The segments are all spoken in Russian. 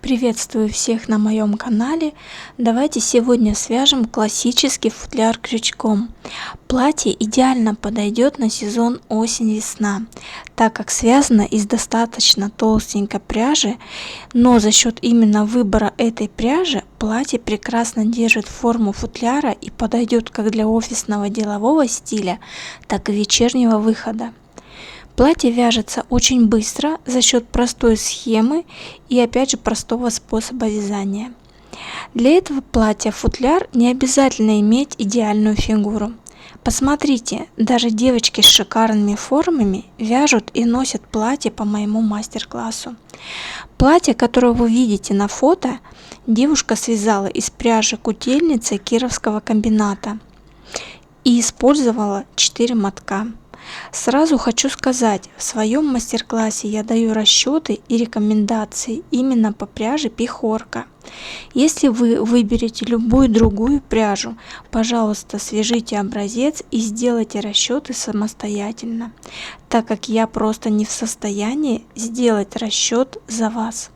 Приветствую всех на моем канале. Давайте сегодня свяжем классический футляр крючком. Платье идеально подойдет на сезон осень-весна, так как связано из достаточно толстенькой пряжи, но за счет именно выбора этой пряжи платье прекрасно держит форму футляра и подойдет как для офисного делового стиля, так и вечернего выхода. Платье вяжется очень быстро за счет простой схемы и опять же простого способа вязания. Для этого платья футляр не обязательно иметь идеальную фигуру. Посмотрите, даже девочки с шикарными формами вяжут и носят платье по моему мастер-классу. Платье, которое вы видите на фото, девушка связала из пряжи кутельницы Кировского комбината и использовала 4 мотка. Сразу хочу сказать, в своем мастер-классе я даю расчеты и рекомендации именно по пряже Пихорка. Если вы выберете любую другую пряжу, пожалуйста, свяжите образец и сделайте расчеты самостоятельно, так как я просто не в состоянии сделать расчет за вас.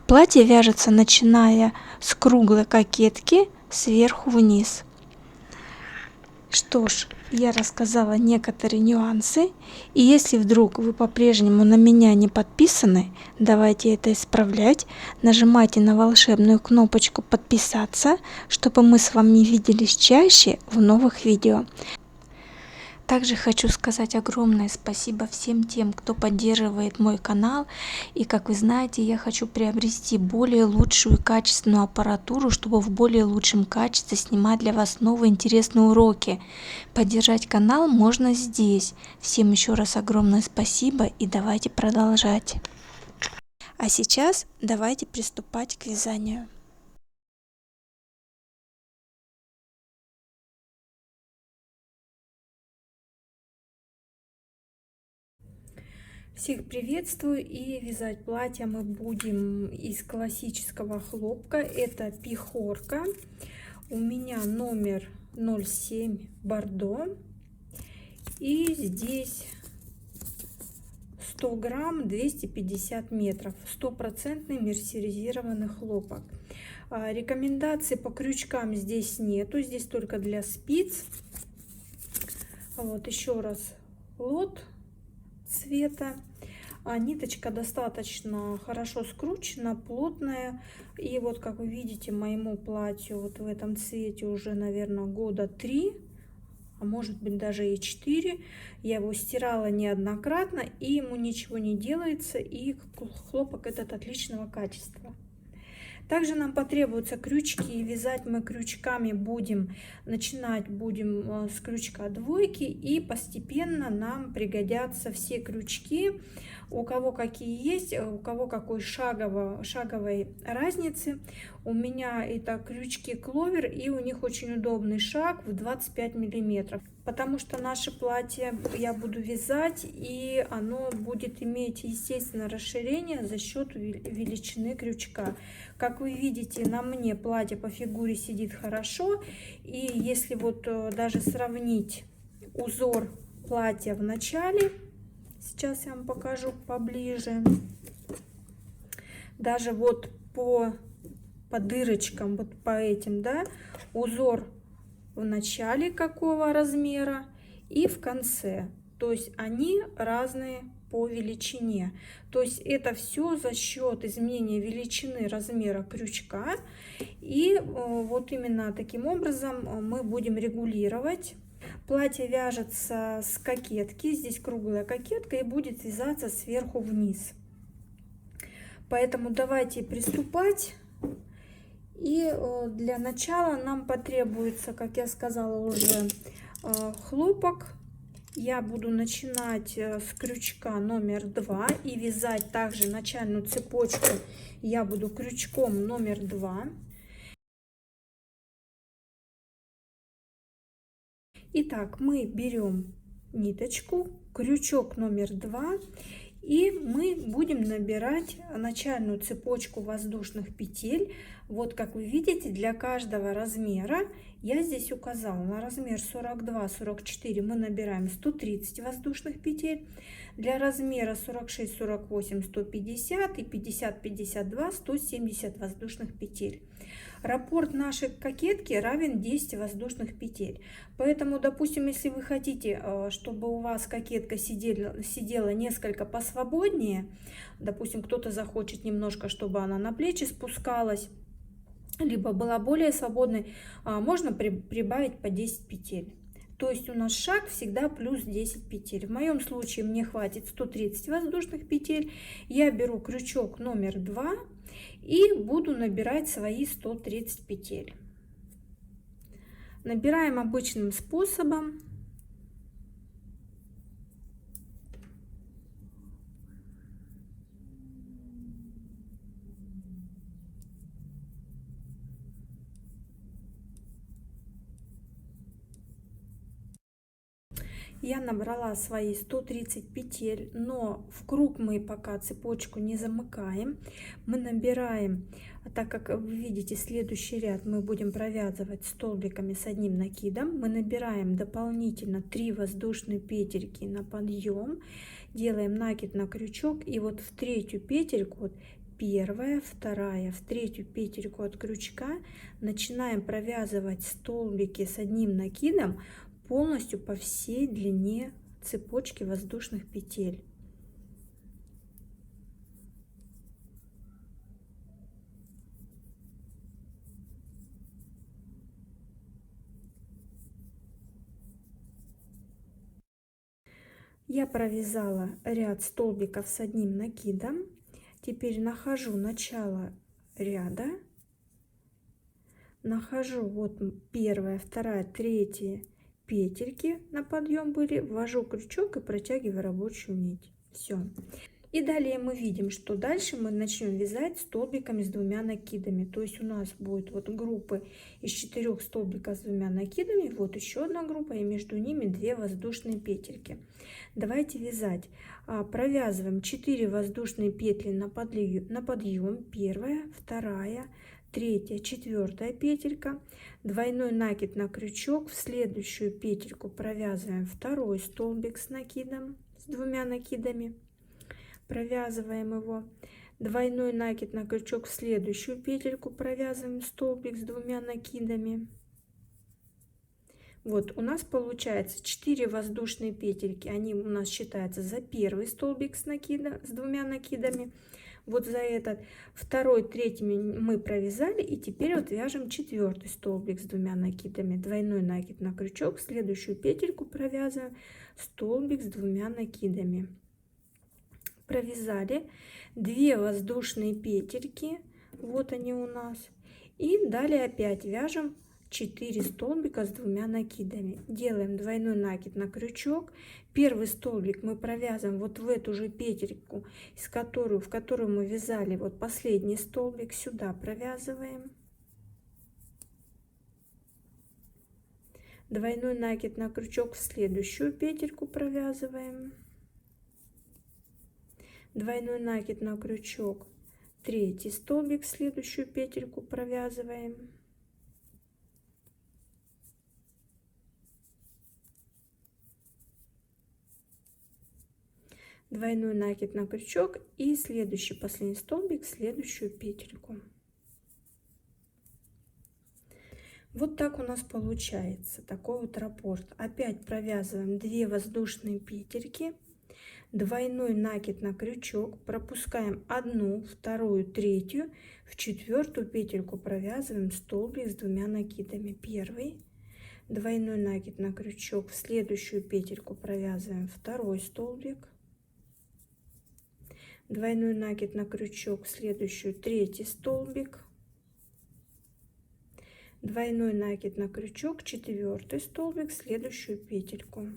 Платье вяжется начиная с круглой кокетки сверху вниз. Что ж, я рассказала некоторые нюансы, и если вдруг вы по-прежнему на меня не подписаны, давайте это исправлять. Нажимайте на волшебную кнопочку подписаться, чтобы мы с вами виделись чаще в новых видео. Также хочу сказать огромное спасибо всем тем, кто поддерживает мой канал. И как вы знаете, я хочу приобрести более лучшую и качественную аппаратуру, чтобы в более лучшем качестве снимать для вас новые интересные уроки. Поддержать канал можно здесь. Всем еще раз огромное спасибо и давайте продолжать. А сейчас давайте приступать к вязанию. Всех приветствую, и вязать платье мы будем из классического хлопка. Это Пихорка. У меня номер 07 бордо. И здесь 100 грамм 250 метров. Стопроцентный мерсеризированный хлопок. Рекомендаций по крючкам здесь нету. Здесь только для спиц. Вот еще раз лот цвета. Ниточка достаточно хорошо скручена, плотная. И вот как вы видите, моему платью вот в этом цвете уже, наверное, года 3, а может быть даже и 4. Я его стирала неоднократно, и ему ничего не делается, и хлопок этот отличного качества. Также нам потребуются крючки. Вязать мы крючками начинать будем с крючка двойки, и постепенно нам пригодятся все крючки. У кого какие есть, у кого какой шаговой разницы. У меня это крючки кловер, и у них очень удобный шаг в 25 миллиметров. Потому что наше платье я буду вязать, и оно будет иметь, естественно, расширение за счет величины крючка. Как вы видите, на мне платье по фигуре сидит хорошо. И если вот даже сравнить узор платья в начале, сейчас я вам покажу поближе, даже вот по дырочкам, вот по этим, да, узор в начале какого размера и в конце, то есть они разные по величине. То есть это все за счет изменения величины размера крючка, и вот именно таким образом мы будем регулировать. Платье вяжется с кокетки, здесь круглая кокетка, и будет вязаться сверху вниз. Поэтому давайте приступать. И для начала нам потребуется, как я сказала уже, хлопок. Я буду начинать с крючка номер 2 и вязать также начальную цепочку. Я буду крючком номер 2. Итак, мы берем ниточку, крючок номер 2, и мы будем набирать начальную цепочку воздушных петель. Вот как вы видите, для каждого размера я здесь указала на размер 42-44 мы набираем 130 воздушных петель, Для размера 46, 48, 150 и 50, 52, 170 воздушных петель. Раппорт нашей кокетки равен 10 воздушных петель. Поэтому, допустим, если вы хотите, чтобы у вас кокетка сидела несколько посвободнее, допустим, кто-то захочет немножко, чтобы она на плечи спускалась, либо была более свободной, можно прибавить по 10 петель. То есть у нас шаг всегда плюс 10 петель. В моем случае мне хватит 130 воздушных петель. Я беру крючок номер 2 и буду набирать свои 130 петель. Набираем обычным способом. Я набрала свои 130 петель, но в круг мы пока цепочку не замыкаем. Мы набираем, так как вы видите, следующий ряд мы будем провязывать столбиками с одним накидом. Мы набираем дополнительно 3 воздушные петельки на подъем, делаем накид на крючок, и вот в третью петельку, вот первая, вторая, в третью петельку от крючка начинаем провязывать столбики с одним накидом полностью по всей длине цепочки воздушных петель. Я провязала ряд столбиков с одним накидом. Теперь нахожу начало ряда, нахожу вот первая, вторая, третья петельки на подъем были, ввожу крючок и протягиваю рабочую нить. Все. И далее мы видим, что дальше мы начнем вязать столбиками с двумя накидами. То есть у нас будет вот группы из 4 столбиков с двумя накидами, вот еще одна группа, и между ними 2 воздушные петельки. Давайте вязать. Провязываем 4 воздушные петли на подъем, первая, вторая, третья, четвертая петелька, двойной накид на крючок, в следующую петельку провязываем второй столбик с накидом, с двумя накидами, провязываем его, двойной накид на крючок, в следующую петельку провязываем столбик с двумя накидами. Вот у нас получается 4 воздушные петельки, они у нас считаются за первый столбик с двумя накидами. Вот за этот второй, третий мы провязали, и теперь вот вяжем четвертый столбик с двумя накидами, двойной накид на крючок, следующую петельку провязываем столбик с двумя накидами. Провязали 2 воздушные петельки, вот они у нас, и далее опять вяжем 4 столбика с двумя накидами, делаем двойной накид на крючок. Первый столбик мы провязываем вот в эту же петельку, в которую мы вязали вот последний столбик, сюда провязываем, двойной накид на крючок, в следующую петельку провязываем, двойной накид на крючок, третий столбик, в следующую петельку провязываем, двойной накид на крючок и следующий последний столбик, следующую петельку. Вот так у нас получается такой вот раппорт. Опять провязываем 2 воздушные петельки, двойной накид на крючок, пропускаем одну, вторую, третью, в четвертую петельку провязываем столбик с двумя накидами, первый, двойной накид на крючок, в следующую петельку провязываем второй столбик, двойной накид на крючок, в следующую третий столбик, двойной накид на крючок, четвертый столбик, следующую петельку.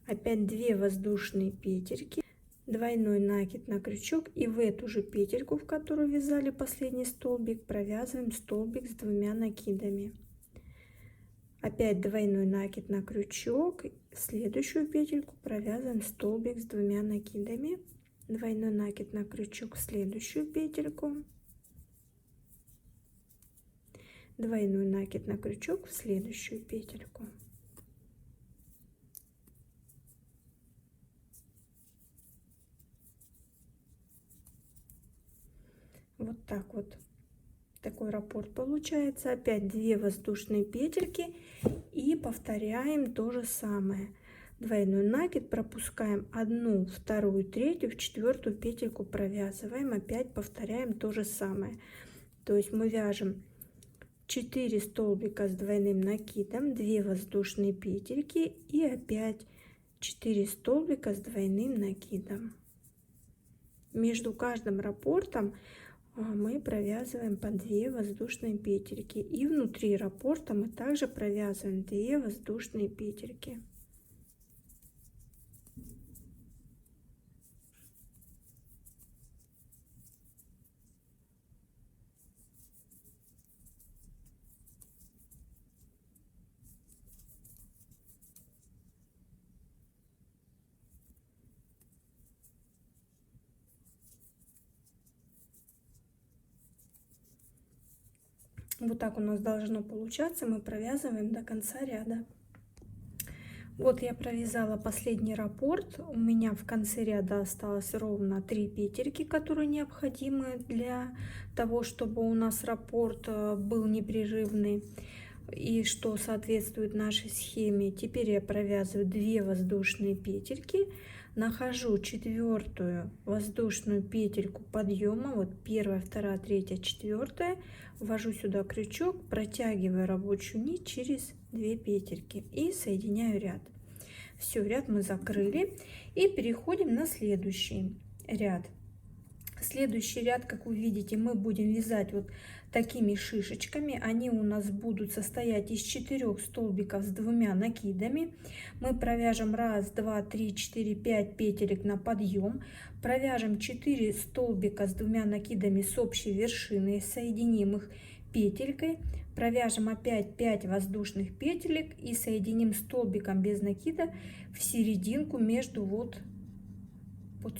Опять 2 воздушные петельки, двойной накид на крючок, и в эту же петельку, в которую вязали последний столбик, провязываем столбик с двумя накидами. Опять двойной накид на крючок, в следующую петельку провязываем столбик с двумя накидами, двойной накид на крючок, в следующую петельку, двойной накид на крючок, в следующую петельку. Вот так вот. Такой раппорт получается. Опять 2 воздушные петельки и повторяем то же самое. Двойной накид, пропускаем 1, 2, 3, в 4 петельку провязываем, опять повторяем то же самое. То есть мы вяжем 4 столбика с двойным накидом, 2 воздушные петельки и опять 4 столбика с двойным накидом. Между каждым раппортом мы провязываем по 2 воздушные петельки, и внутри раппорта мы также провязываем 2 воздушные петельки. Вот так у нас должно получаться. Мы провязываем до конца ряда. Вот я провязала последний раппорт. У меня в конце ряда осталось ровно 3 петельки, которые необходимы для того, чтобы у нас раппорт был непрерывный и что соответствует нашей схеме. Теперь я провязываю 2 воздушные петельки, нахожу 4-ю воздушную петельку подъема, вот 1, 2, 3, 4, ввожу сюда крючок, протягиваю рабочую нить через 2 петельки и соединяю ряд. Все, ряд мы закрыли и переходим на следующий ряд. Следующий ряд, как вы видите, мы будем вязать вот такими шишечками. Они у нас будут состоять из 4 столбиков с 2 накидами. Мы провяжем 1, 2, 3, 4, 5 петелек на подъем. Провяжем 4 столбика с 2 накидами с общей вершиной, соединим их петелькой. Провяжем опять 5 воздушных петелек и соединим столбиком без накида в серединку между вот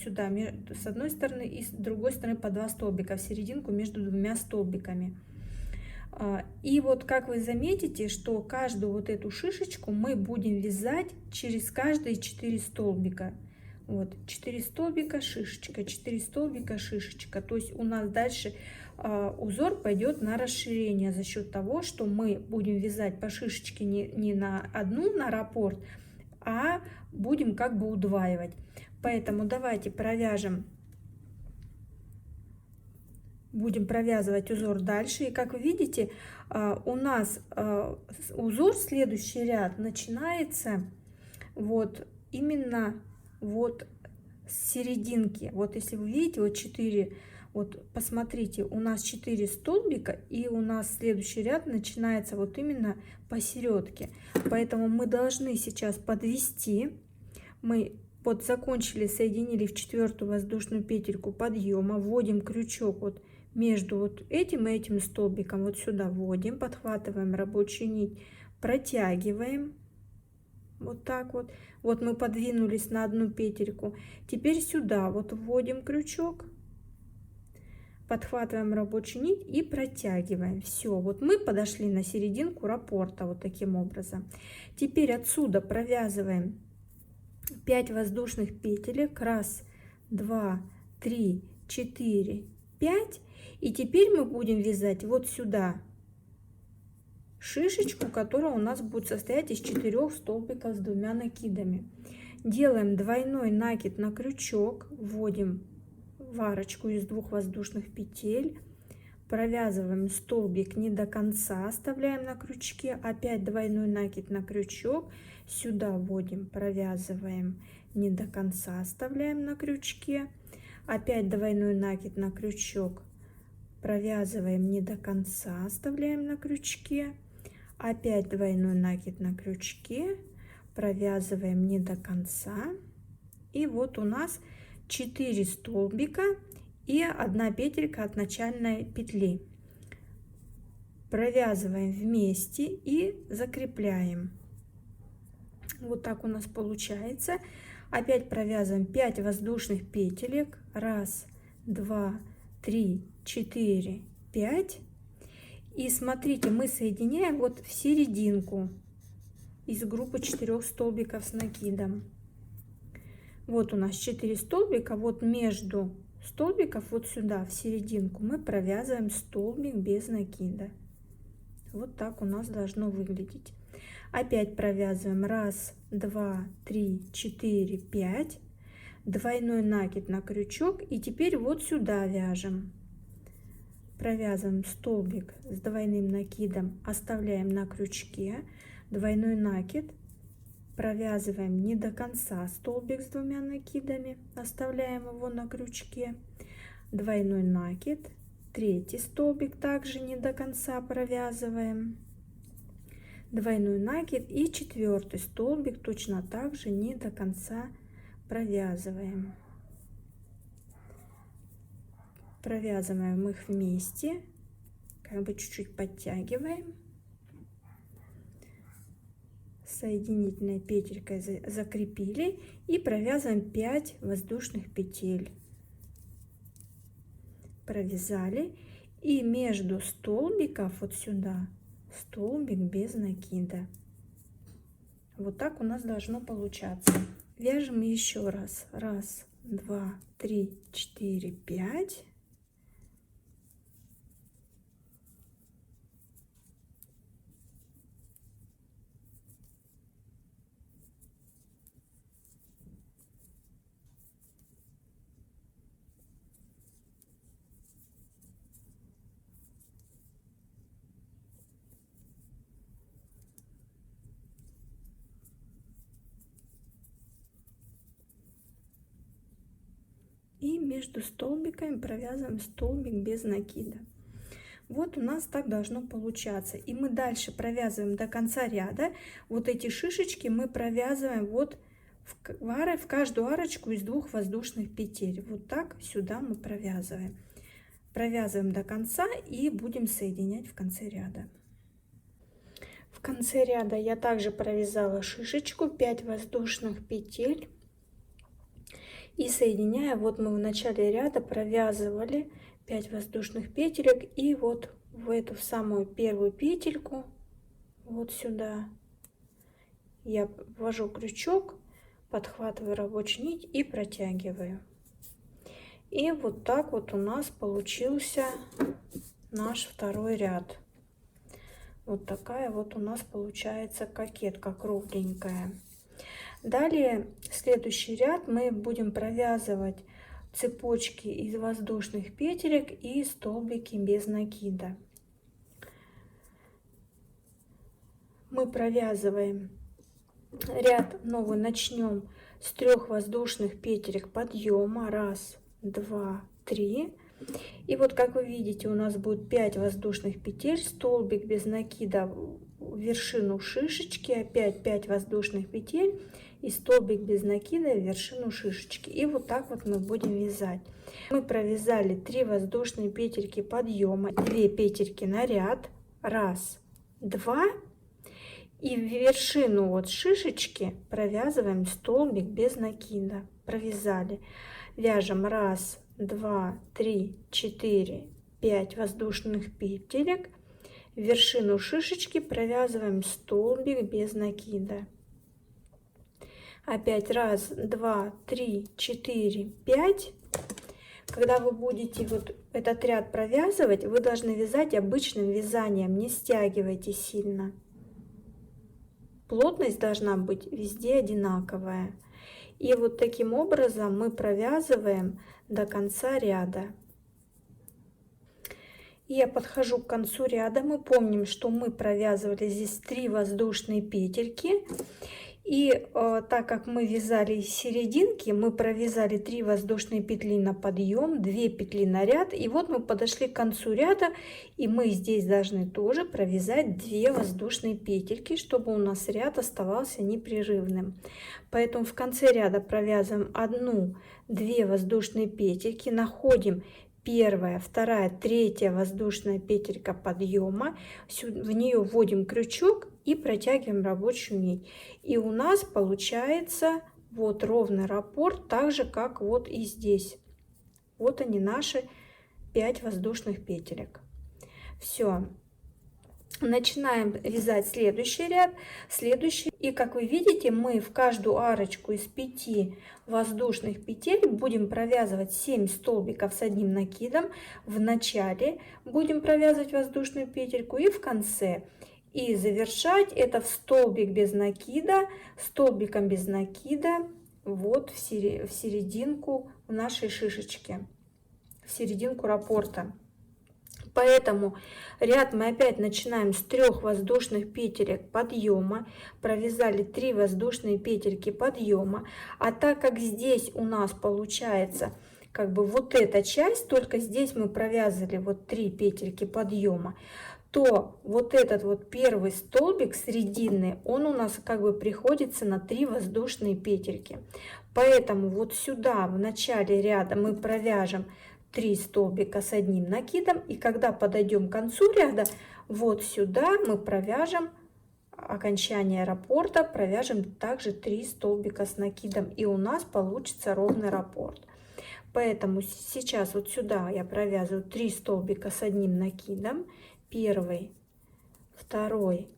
сюда, с одной стороны и с другой стороны по 2 столбика, в серединку между 2 столбиками. И вот как вы заметите, что каждую вот эту шишечку мы будем вязать через каждые 4 столбика. Вот 4 столбика, шишечка, 4 столбика, шишечка. То есть у нас дальше узор пойдет на расширение за счет того, что мы будем вязать по шишечке не на одну на раппорт, а будем как бы удваивать. Поэтому давайте провяжем, будем провязывать узор дальше. И как вы видите, у нас узор, следующий ряд, начинается вот именно вот с серединки. Вот если вы видите, вот 4, вот посмотрите, у нас 4 столбика, и у нас следующий ряд начинается вот именно посередке. Поэтому мы должны сейчас подвести. Мы вот закончили, соединили в 4-ю воздушную петельку подъема, вводим крючок вот между вот этим и этим столбиком, вот сюда вводим, подхватываем рабочую нить, протягиваем вот так вот. Вот мы подвинулись на 1 петельку. Теперь сюда вот вводим крючок, подхватываем рабочую нить и протягиваем. Все, вот мы подошли на серединку раппорта вот таким образом. Теперь отсюда провязываем 5 воздушных петелек, 1, 2, 3, 4, 5, и теперь мы будем вязать вот сюда шишечку, которая у нас будет состоять из 4 столбиков с 2 накидами. Делаем двойной накид на крючок, вводим в арочку из 2 воздушных петель, провязываем столбик не до конца, оставляем на крючке, опять двойной накид на крючок, сюда вводим, провязываем не до конца, оставляем на крючке, опять двойной накид на крючок, провязываем не до конца, оставляем на крючке, опять двойной накид на крючке, провязываем не до конца, и вот у нас 4 столбика и 1 петелька от начальной петли. Провязываем вместе и закрепляем. Вот так у нас получается. Опять провязываем 5 воздушных петелек, 1, 2, 3, 4, 5, и смотрите, мы соединяем вот в серединку из группы 4 столбиков с накидом. Вот у нас 4 столбика, вот между столбиков вот сюда, в серединку, мы провязываем столбик без накида. Вот так у нас должно выглядеть. Опять провязываем 1, 2, 3, 4, 5. Двойной накид на крючок. И теперь вот сюда вяжем. Провязываем столбик с двойным накидом, оставляем на крючке. Двойной накид. Провязываем не до конца столбик с двумя накидами, оставляем его на крючке. Двойной накид. Третий столбик также не до конца провязываем. Двойной накид и четвертый столбик точно так же не до конца провязываем. Провязываем их вместе, как бы чуть-чуть подтягиваем. Соединительной петелькой закрепили и провязываем 5 воздушных петель. Провязали, и между столбиков вот сюда столбик без накида. Вот так у нас должно получаться. Вяжем еще раз. 1, 2, 3, 4, 5. И между столбиками провязываем столбик без накида. Вот у нас так должно получаться. И мы дальше провязываем до конца ряда. Вот эти шишечки мы провязываем вот в каждую арочку из 2 воздушных петель. Вот так сюда мы провязываем. Провязываем до конца и будем соединять в конце ряда. В конце ряда я также провязала шишечку, 5 воздушных петель. И соединяя, вот мы в начале ряда провязывали 5 воздушных петелек, и вот в эту самую первую петельку, вот сюда, я ввожу крючок, подхватываю рабочую нить и протягиваю. И вот так вот у нас получился наш второй ряд. Вот такая вот у нас получается кокетка кругленькая. Далее, следующий ряд мы будем провязывать цепочки из воздушных петелек и столбики без накида. Мы провязываем ряд новый, начнем с 3 воздушных петелек подъема. 1, 2, 3. И вот, как вы видите, у нас будет 5 воздушных петель, столбик без накида в вершину шишечки, опять 5 воздушных петель и столбик без накида в вершину шишечки. И вот так вот мы будем вязать. Мы провязали 3 воздушные петельки подъема, 2 петельки на ряд. 1, 2. И в вершину вот шишечки провязываем столбик без накида. Провязали. Вяжем 1, 2, 3, 4, 5 воздушных петелек. В вершину шишечки провязываем столбик без накида. Опять 1, 2, 3, 4, 5. Когда вы будете вот этот ряд провязывать, вы должны вязать обычным вязанием, не стягивайте сильно. Плотность должна быть везде одинаковая. И вот таким образом мы провязываем до конца ряда. И я подхожу к концу ряда. Мы помним, что мы провязывали здесь 3 воздушные петельки. И так как мы вязали из серединки, мы провязали 3 воздушные петли на подъем, 2 петли на ряд. И вот мы подошли к концу ряда, и мы здесь должны тоже провязать 2 воздушные петельки, чтобы у нас ряд оставался непрерывным. Поэтому в конце ряда провязываем 1, 2 воздушные петельки, находим 1, 2, 3 воздушная петелька подъема, в нее вводим крючок и протягиваем рабочую нить. И у нас получается вот ровный раппорт, так же как вот и здесь. Вот они, наши 5 воздушных петелек. Все. Начинаем вязать следующий ряд, следующий. И как вы видите, мы в каждую арочку из 5 воздушных петель будем провязывать 7 столбиков с одним накидом. В начале будем провязывать воздушную петельку и в конце. И завершать это в столбик без накида, столбиком без накида, вот в серединку нашей шишечки, в серединку раппорта. Поэтому ряд мы опять начинаем с 3 воздушных петелек подъема, провязали 3 воздушные петельки подъема, а так как здесь у нас получается как бы вот эта часть, только здесь мы провязали вот 3 петельки подъема, то вот этот вот первый столбик срединный, он у нас как бы приходится на 3 воздушные петельки. Поэтому вот сюда в начале ряда мы провяжем 3 столбика с одним накидом, и когда подойдем к концу ряда, вот сюда мы провяжем окончание раппорта, провяжем также 3 столбика с накидом, и у нас получится ровный раппорт. Поэтому сейчас вот сюда я провязываю 3 столбика с одним накидом, первый, второй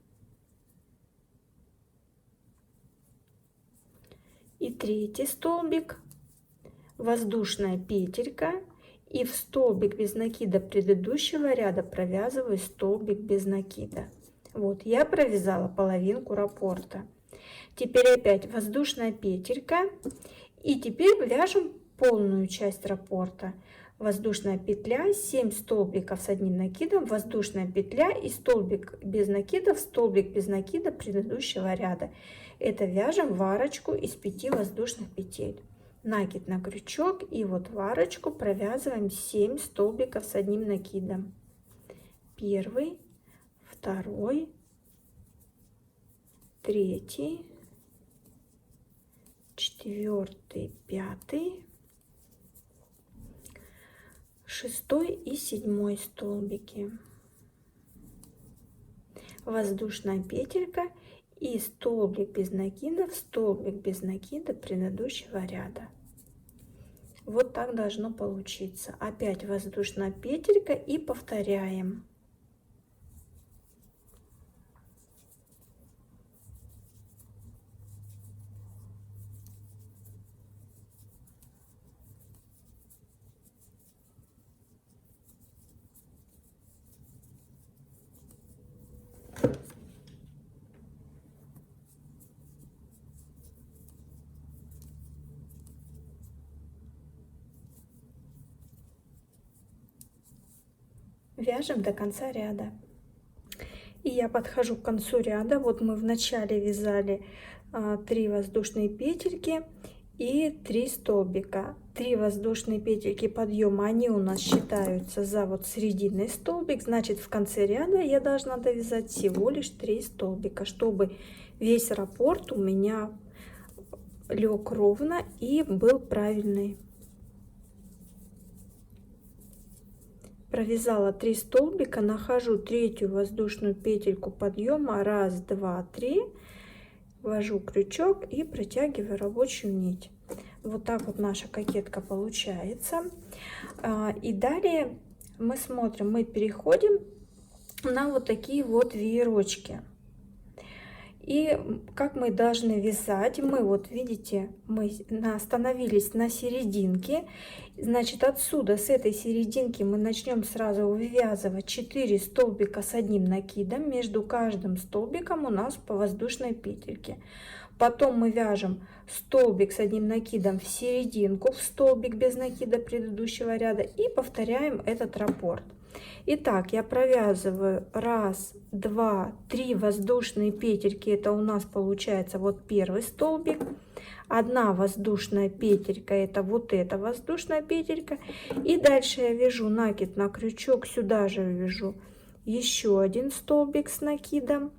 и третий столбик, воздушная петелька. И в столбик без накида предыдущего ряда провязываю столбик без накида. Вот я провязала половинку раппорта. Теперь опять воздушная петелька. И теперь вяжем полную часть раппорта. Воздушная петля, 7 столбиков с одним накидом, воздушная петля и столбик без накида в столбик без накида предыдущего ряда. Это вяжем в арочку из 5 воздушных петель. Накид на крючок, и вот в арочку провязываем 7 столбиков с одним накидом. Первый, второй, третий, четвертый, пятый, шестой и седьмой столбики. Воздушная петелька и столбик без накида в столбик без накида предыдущего ряда. Вот так должно получиться. Опять воздушная петелька и повторяем. Вяжем до конца ряда. И я подхожу к концу ряда. Вот мы в начале вязали 3 воздушные петельки и 3 столбика. 3 воздушные петельки подъема, они у нас считаются за вот срединный столбик. Значит, в конце ряда я должна довязать всего лишь 3 столбика, чтобы весь раппорт у меня лег ровно и был правильный. Провязала 3 столбика, нахожу третью воздушную петельку подъема, 1, 2, 3, ввожу крючок и протягиваю рабочую нить. Вот так вот наша кокетка получается. И далее мы смотрим, мы переходим на вот такие вот веерочки. И как мы должны вязать, мы вот видите, мы остановились на серединке, значит отсюда с этой серединки мы начнем сразу вывязывать 4 столбика с одним накидом, между каждым столбиком у нас по воздушной петельке. Потом мы вяжем столбик с одним накидом в серединку, в столбик без накида предыдущего ряда и повторяем этот раппорт. Итак, я провязываю 1, 2, 3 воздушные петельки, это у нас получается вот первый столбик, 1 воздушная петелька, это вот эта воздушная петелька, и дальше я вяжу накид на крючок, сюда же вяжу еще 1 столбик с накидом,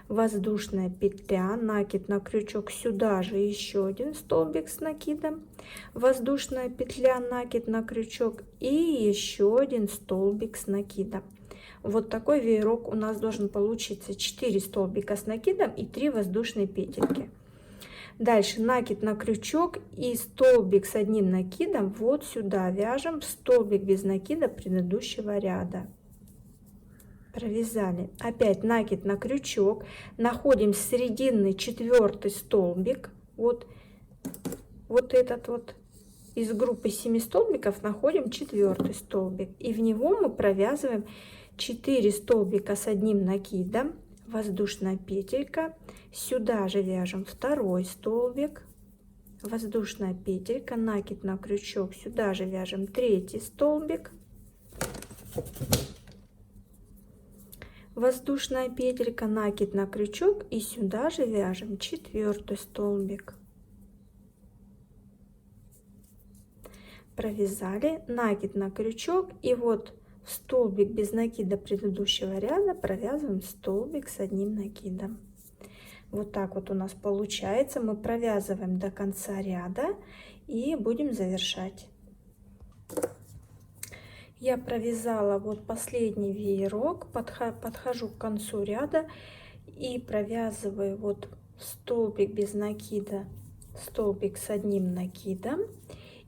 воздушная петля, накид на крючок, сюда же еще 1 столбик с накидом, воздушная петля, накид на крючок и еще 1 столбик с накидом. Вот такой веерок у нас должен получиться: 4 столбика с накидом и 3 воздушные петельки. Дальше накид на крючок и столбик с одним накидом вот сюда вяжем в столбик без накида предыдущего ряда. провязали. Опять накид на крючок, находим срединный 4 столбик, вот этот вот из группы 7 столбиков находим 4 столбик, и в него мы провязываем 4 столбика с одним накидом, воздушная петелька, сюда же вяжем 2 столбик, воздушная петелька, накид на крючок, сюда же вяжем 3 столбик, воздушная петелька, накид на крючок, и сюда же вяжем 4 столбик. Провязали, накид на крючок, и вот в столбик без накида предыдущего ряда провязываем столбик с одним накидом. Вот так вот у нас получается. Мы провязываем до конца ряда и будем завершать. Я провязала вот последний веерок, подхожу к концу ряда и провязываю вот столбик без накида, столбик с одним накидом.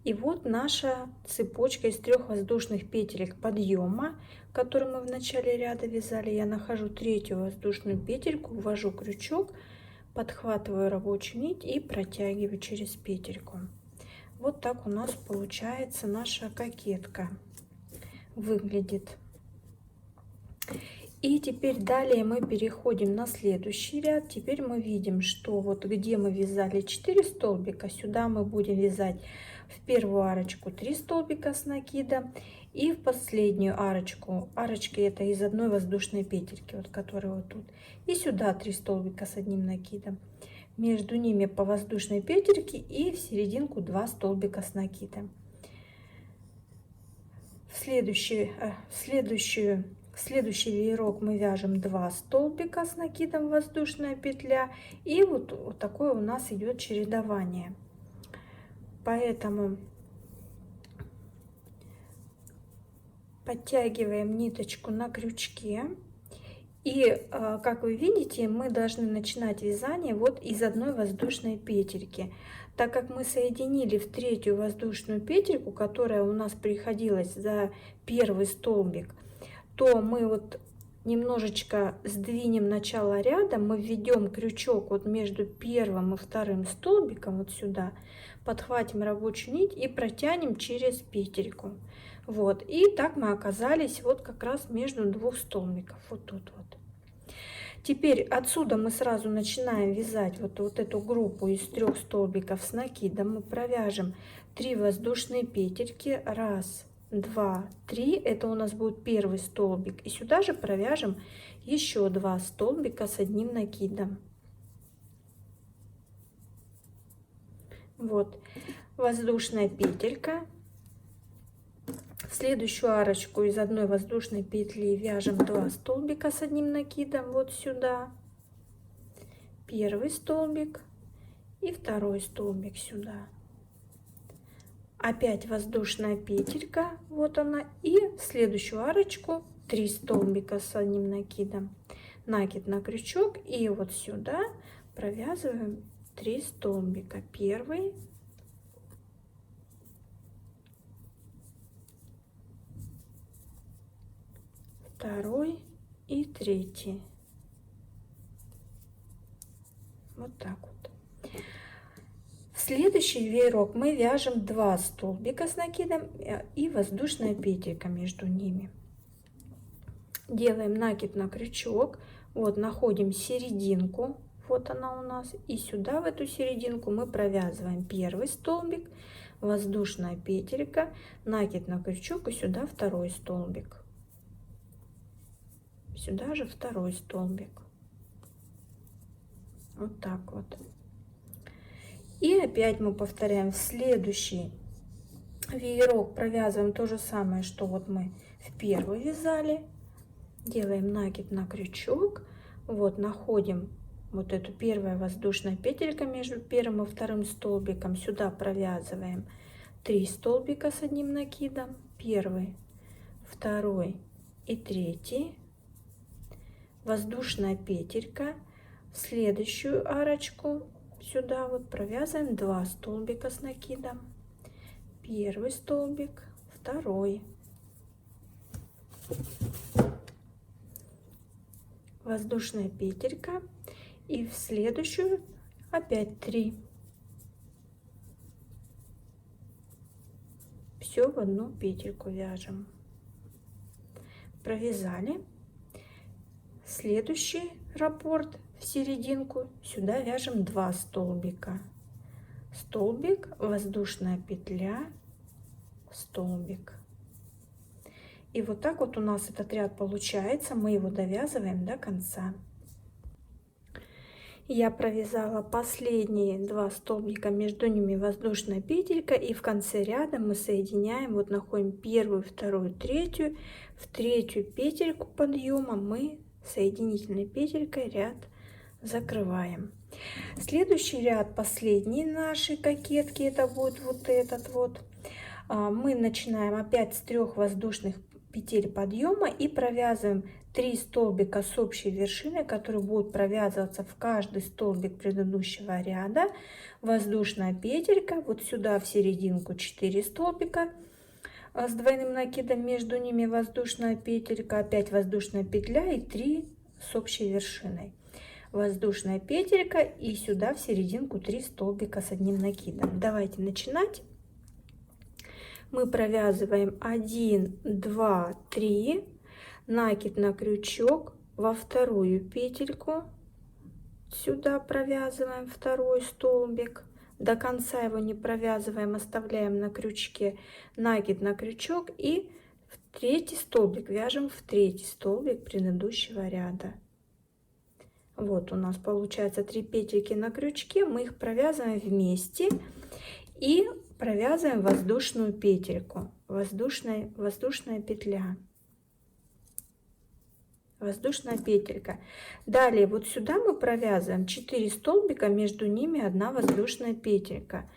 И вот наша цепочка из 3 воздушных петелек подъема, которую мы в начале ряда вязали. Я нахожу 3-ю воздушную петельку, ввожу крючок, подхватываю рабочую нить и протягиваю через петельку. Вот так у нас получается наша кокетка выглядит. И теперь далее мы переходим на следующий ряд. Теперь мы видим, что вот где мы вязали 4 столбика, сюда мы будем вязать в первую арочку 3 столбика с накидом, и в последнюю арочку, арочки это из одной воздушной петельки, вот которая вот тут, и сюда 3 столбика с одним накидом, между ними по воздушной петельке, и в серединку 2 столбика с накидом. В следующий веерок мы вяжем 2 столбика с накидом, воздушная петля, и вот такое у нас идет чередование. Поэтому подтягиваем ниточку на крючке, и как вы видите, мы должны начинать вязание вот из одной воздушной петельки. Так как мы соединили в 3-ю воздушную петельку, которая у нас приходилась за 1-й столбик, то мы вот немножечко сдвинем начало ряда, мы введем крючок вот между 1-м и 2-м столбиком, вот сюда, подхватим рабочую нить и протянем через петельку. Вот, и так мы оказались вот как раз между 2 столбиков, вот тут вот. Теперь отсюда мы сразу начинаем вязать вот эту группу из 3 столбиков с накидом. Мы провяжем 3 воздушные петельки, 1, 2, 3, это у нас будет 1-й столбик, и сюда же провяжем еще 2 столбика с одним накидом. Вот, воздушная петелька, в следующую арочку из одной воздушной петли вяжем 2 столбика с одним накидом, вот сюда, 1-й столбик и 2-й столбик сюда. Опять воздушная петелька, вот она, и в следующую арочку 3 столбика с одним накидом, накид на крючок, и вот сюда провязываем 3 столбика, 1-й, 2-й и 3-й. Вот так вот. В следующий веерок мы вяжем 2 столбика с накидом и воздушная петелька между ними. Делаем накид на крючок, вот находим серединку, вот она у нас, и сюда в эту серединку мы провязываем 1-й столбик, воздушная петелька, накид на крючок, и сюда 2-й столбик, сюда же 2-й столбик. Вот так вот. И опять мы повторяем в следующий веерок, провязываем то же самое, что вот мы в 1-й вязали. Делаем накид на крючок, вот находим вот эту 1-я воздушная петелька между 1-м и 2-м столбиком, сюда провязываем 3 столбика с одним накидом, 1-й, 2-й и 3-й, воздушная петелька, в следующую арочку сюда вот провязываем 2 столбика с накидом, 1-й столбик, 2-й, воздушная петелька, и в следующую опять 3. Все в одну петельку вяжем. Провязали. Следующий раппорт в серединку, сюда вяжем 2 столбика. Столбик, воздушная петля, столбик. И вот так вот у нас этот ряд получается, мы его довязываем до конца. Я провязала последние 2 столбика, между ними воздушная петелька, и в конце ряда мы соединяем, вот находим первую, вторую, третью, в третью петельку подъема мы соединительной петелькой ряд закрываем. Следующий ряд, последний нашей кокетки, это будет вот этот вот. Мы начинаем опять с 3 воздушных петель подъема и провязываем 3 столбика с общей вершиной, которые будут провязываться в каждый столбик предыдущего ряда. Воздушная петелька, вот сюда в серединку 4 столбика с двойным накидом, между ними воздушная петелька, опять воздушная петля и 3 с общей вершиной. Воздушная петелька и сюда в серединку 3 столбика с одним накидом. Давайте начинать. Мы провязываем 1, 2, 3, накид на крючок, во вторую петельку, сюда провязываем второй столбик, до конца его не провязываем, оставляем на крючке, накид на крючок и в третий столбик вяжем в третий столбик предыдущего ряда. Вот у нас получается 3 петельки на крючке, мы их провязываем вместе и провязываем воздушную петельку, воздушная петля, воздушная петелька. Далее вот сюда мы провязываем 4 столбика, между ними 1 воздушная петелька.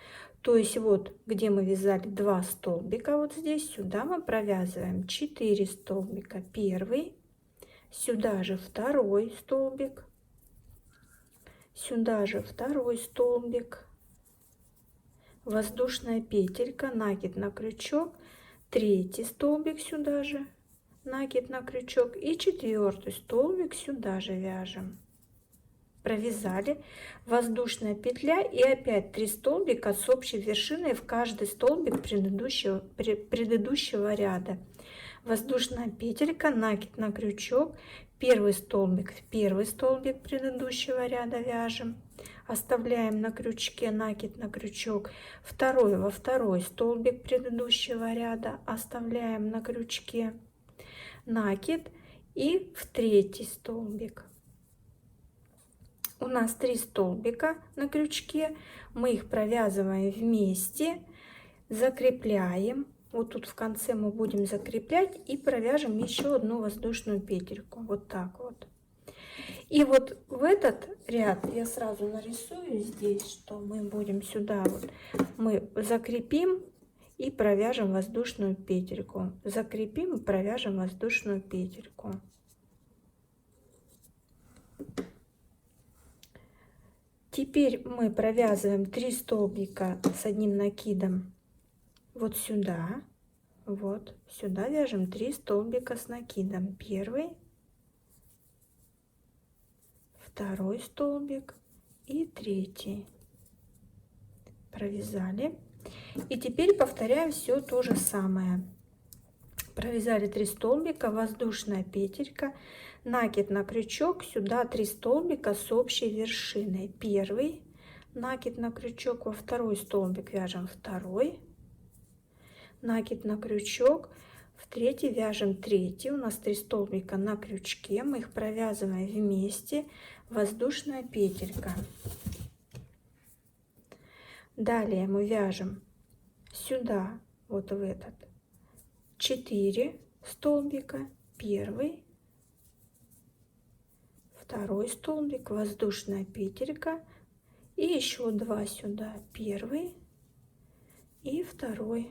То есть вот где мы вязали 2 столбика, вот здесь сюда мы провязываем 4 столбика, первый, сюда же второй столбик, сюда же второй столбик, воздушная петелька, накид на крючок, третий столбик сюда же, накид на крючок и 4 столбик сюда же вяжем. Провязали, воздушная петля и опять 3 столбика с общей вершиной в каждый столбик предыдущего ряда. Воздушная петелька, накид на крючок, первый столбик в первый столбик предыдущего ряда вяжем, оставляем на крючке накид на крючок, второй во второй столбик предыдущего ряда, оставляем на крючке накид и в третий столбик. У нас 3 столбика на крючке, мы их провязываем вместе, закрепляем. Вот тут в конце мы будем закреплять и провяжем еще 1 воздушную петельку, вот так вот. И вот в этот ряд я сразу нарисую здесь, что мы будем сюда вот, мы закрепим и провяжем воздушную петельку, закрепим и провяжем воздушную петельку. Теперь мы провязываем 3 столбика с одним накидом вот сюда, вот сюда вяжем 3 столбика с накидом, первый, второй столбик и третий. Провязали. И теперь повторяем все то же самое. Провязали 3 столбика, воздушная петелька, накид на крючок, сюда 3 столбика с общей вершиной, первый, накид на крючок, во второй столбик вяжем второй, накид на крючок, в третий вяжем третий, у нас 3 столбика на крючке, мы их провязываем вместе, воздушная петелька. Далее мы вяжем сюда, вот в этот, 4 столбика, первый, второй столбик, воздушная петелька и еще 2 сюда, первый и второй.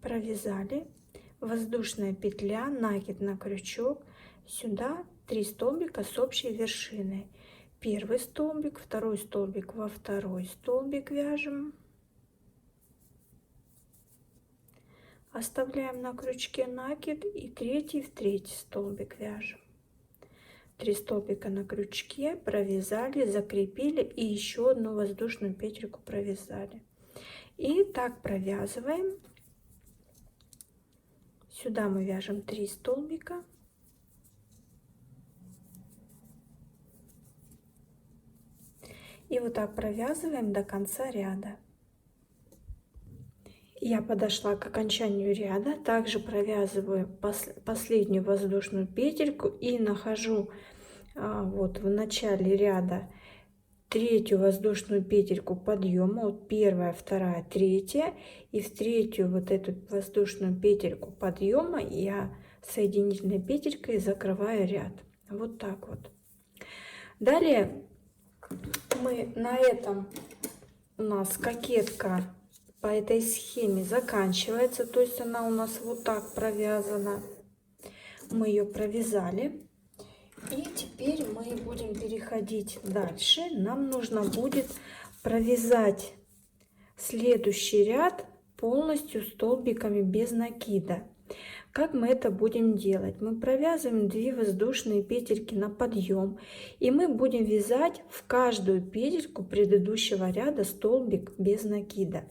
Провязали, воздушная петля, накид на крючок, сюда 3 столбика с общей вершиной, первый столбик, второй столбик во второй столбик вяжем, Оставляем на крючке накид и третий в третий столбик вяжем. 3 столбика на крючке провязали, закрепили и еще одну воздушную петельку провязали. И так провязываем. Сюда мы вяжем 3 столбика. И вот так провязываем до конца ряда. Я подошла к окончанию ряда, также провязываю последнюю воздушную петельку и нахожу вот в начале ряда третью воздушную петельку подъема, вот первая, вторая, третья, и в третью вот эту воздушную петельку подъема я соединительной петелькой закрываю ряд. Вот так вот. Далее мы на этом, у нас кокетка по этой схеме заканчивается, то есть она у нас вот так провязана. Мы ее провязали. И теперь мы будем переходить дальше. Нам нужно будет провязать следующий ряд полностью столбиками без накида. Как мы это будем делать? Мы провязываем 2 воздушные петельки на подъем, и мы будем вязать в каждую петельку предыдущего ряда столбик без накида.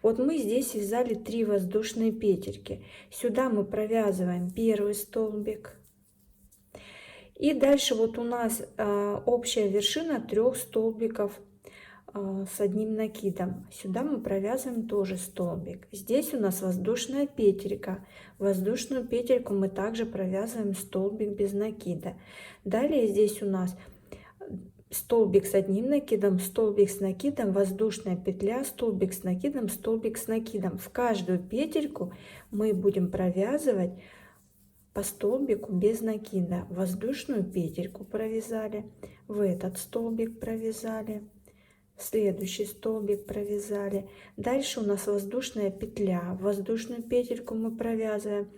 Вот мы здесь вязали 3 воздушные петельки. Сюда мы провязываем первый столбик. И дальше вот у нас общая вершина 3 столбиков с одним накидом. Сюда мы провязываем тоже столбик. Здесь у нас воздушная петелька. Воздушную петельку мы также провязываем столбик без накида. Далее здесь у нас столбик с одним накидом, столбик с накидом, воздушная петля, столбик с накидом, столбик с накидом. В каждую петельку мы будем провязывать по столбику без накида. Воздушную петельку провязали, в этот столбик провязали, следующий столбик провязали. Дальше у нас воздушная петля, воздушную петельку мы провязываем.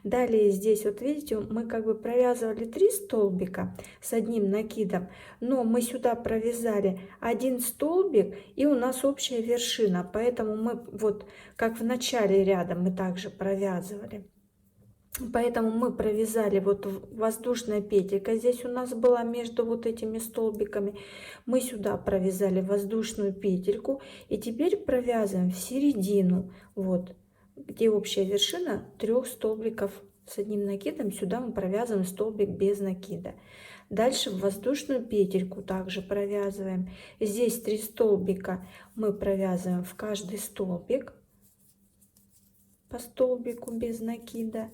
Далее здесь вот видите, мы как бы провязывали 3 столбика с одним накидом, но мы сюда провязали 1 столбик, и у нас общая вершина, поэтому мы вот как в начале ряда мы также провязывали. Поэтому мы провязали вот воздушная петелька, здесь у нас была между вот этими столбиками, мы сюда провязали воздушную петельку, и теперь провязываем в середину, вот где общая вершина 3 столбиков с одним накидом, сюда мы провязываем столбик без накида. Дальше в воздушную петельку также провязываем, здесь 3 столбика мы провязываем в каждый столбик по столбику без накида.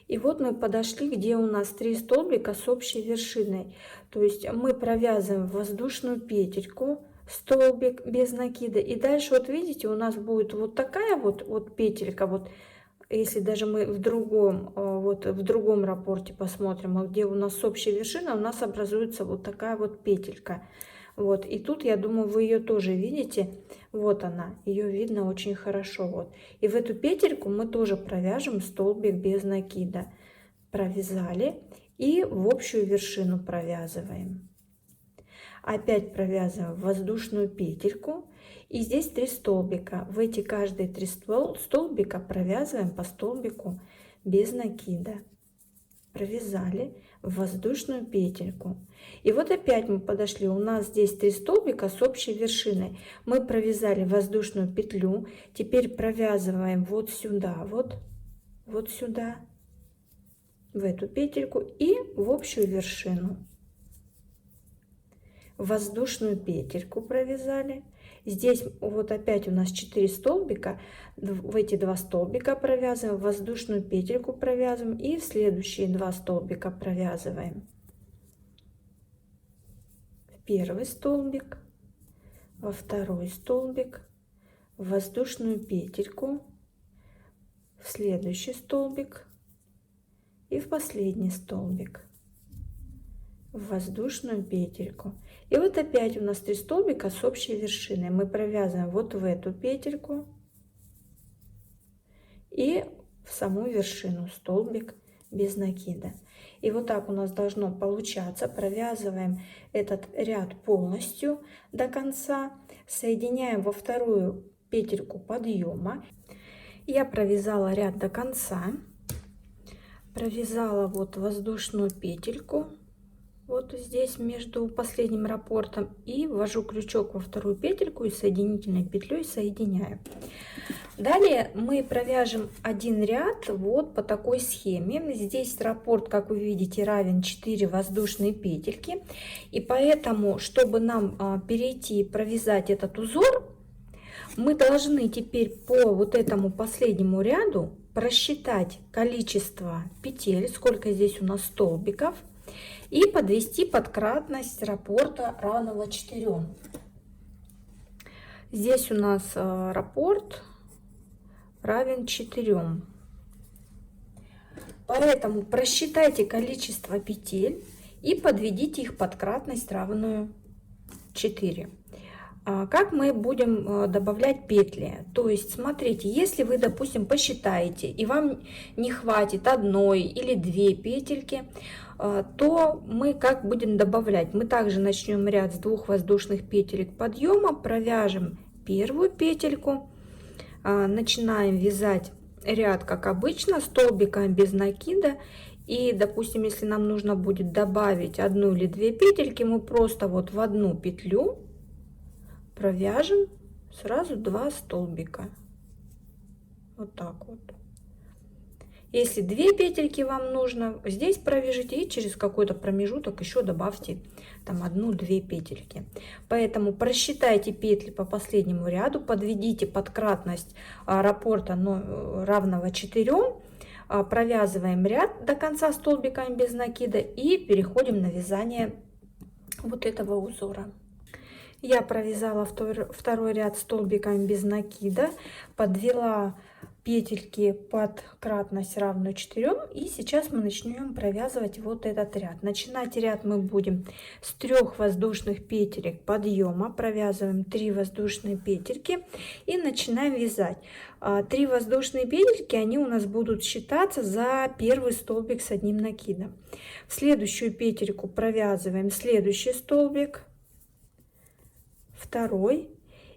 И вот мы подошли, где у нас 3 столбика с общей вершиной. То есть мы провязываем воздушную петельку, столбик без накида. И дальше вот видите, у нас будет вот такая вот петелька. Вот если даже мы в другом раппорте посмотрим, где у нас общая вершина, у нас образуется вот такая вот петелька. Вот, и тут, я думаю, вы ее тоже видите. Вот она, ее видно очень хорошо. Вот. И в эту петельку мы тоже провяжем столбик без накида. Провязали и в общую вершину провязываем. Опять провязываем воздушную петельку. И здесь 3 столбика. В эти каждые 3 столбика провязываем по столбику без накида. Провязали в воздушную петельку. И вот опять мы подошли, у нас здесь 3 столбика с общей вершиной. Мы провязали воздушную петлю, теперь провязываем вот сюда, вот сюда, в эту петельку и в общую вершину. Воздушную петельку провязали. Здесь вот опять у нас 4 столбика, в эти 2 столбика провязываем, воздушную петельку провязываем и в следующие 2 столбика провязываем. В первый столбик, во второй столбик, в воздушную петельку, в следующий столбик и в последний столбик, в воздушную петельку. И вот опять у нас 3 столбика с общей вершиной. Мы провязываем вот в эту петельку и в саму вершину столбик без накида. И вот так у нас должно получаться. Провязываем этот ряд полностью до конца, соединяем во вторую петельку подъема Я провязала ряд до конца, провязала вот воздушную петельку вот здесь между последним раппортом и ввожу крючок во вторую петельку и соединительной петлей соединяю. Далее мы провяжем один ряд вот по такой схеме. Здесь раппорт, как вы видите, равен 4 воздушные петельки, и поэтому, чтобы нам перейти и провязать этот узор, мы должны теперь по вот этому последнему ряду просчитать количество петель, сколько здесь у нас столбиков, и подвести подкратность раппорта равного 4. Здесь у нас раппорт равен 4. Поэтому просчитайте количество петель и подведите их подкратность равную 4. Как мы будем добавлять петли? То есть, смотрите, если вы, допустим, посчитаете и вам не хватит одной или две петельки, то мы как будем добавлять? Мы также начнем ряд с 2 воздушных петелек подъема, провяжем первую петельку, начинаем вязать ряд, как обычно, столбиком без накида. И, допустим, если нам нужно будет добавить 1 или 2 петельки, мы просто вот в одну петлю провяжем сразу 2 столбика. Вот так вот. Если 2 петельки вам нужно, здесь провяжите и через какой-то промежуток еще добавьте там 1-2 петельки. Поэтому просчитайте петли по последнему ряду, подведите подкратность раппорта равного 4, провязываем ряд до конца столбиками без накида и переходим на вязание вот этого узора. Я провязала второй ряд столбиками без накида, подвела петельки под кратность равную 4, и сейчас мы начнем провязывать вот этот ряд. Начинать ряд мы будем с 3 воздушных петелек подъема, провязываем 3 воздушные петельки и начинаем вязать. 3 воздушные петельки, они у нас будут считаться за первый столбик с одним накидом. В следующую петельку провязываем следующий столбик, второй,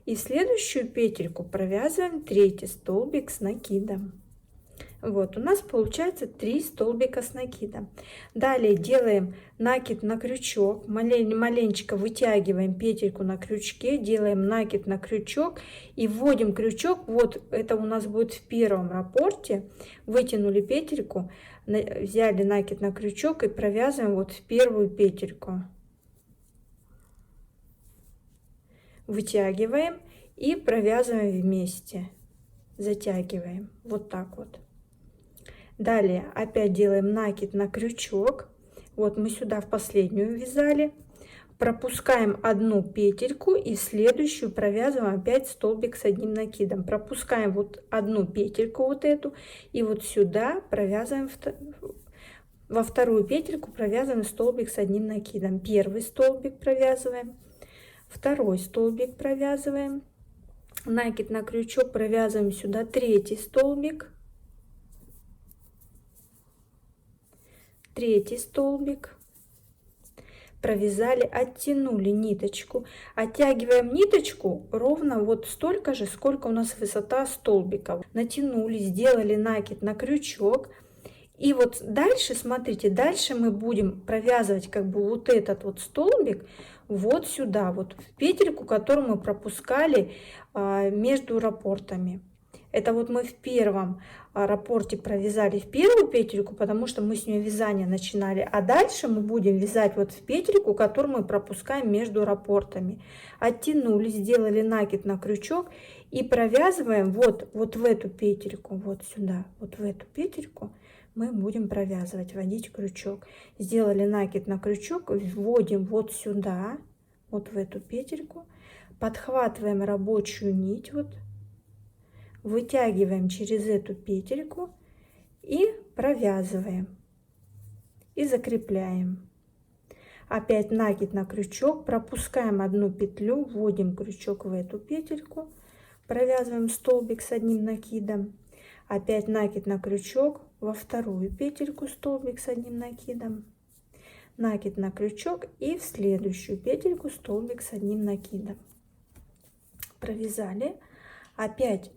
и в следующую петельку провязываем 3 столбик с накидом. Вот у нас получается 3 столбика с накидом. Далее делаем накид на крючок, маленечко вытягиваем петельку на крючке, делаем накид на крючок и вводим крючок. Вот это у нас будет в первом раппорте. Вытянули петельку, взяли накид на крючок и провязываем вот в первую петельку. Вытягиваем и провязываем вместе, затягиваем вот так вот. Далее опять делаем накид на крючок, вот мы сюда в последнюю вязали, пропускаем 1 петельку и в следующую провязываем опять столбик с одним накидом, пропускаем вот 1 петельку вот эту и вот сюда провязываем во вторую петельку, провязываем столбик с одним накидом. Первый столбик провязываем, второй столбик провязываем, накид на крючок, провязываем сюда 3 столбик, 3 столбик, провязали, оттянули ниточку, оттягиваем ниточку ровно вот столько же, сколько у нас высота столбиков, натянули, сделали накид на крючок. И вот дальше, смотрите, дальше мы будем провязывать как бы вот этот вот столбик вот сюда, вот в петельку, которую мы пропускали между раппортами. Это вот мы в первом раппорте провязали в первую петельку, потому что мы с нее вязание начинали, а дальше мы будем вязать вот в петельку, которую мы пропускаем между раппортами. Оттянули, сделали накид на крючок и провязываем вот в эту петельку, вот сюда, вот в эту петельку мы будем провязывать, вводить крючок. Сделали накид на крючок, вводим вот сюда, вот в эту петельку, подхватываем рабочую нить, вот, вытягиваем через эту петельку и провязываем и закрепляем. Опять накид на крючок, пропускаем 1 петлю, вводим крючок в эту петельку, провязываем столбик с одним накидом, опять накид на крючок, во вторую петельку столбик с одним накидом, накид на крючок и в следующую петельку столбик с одним накидом. Провязали, опять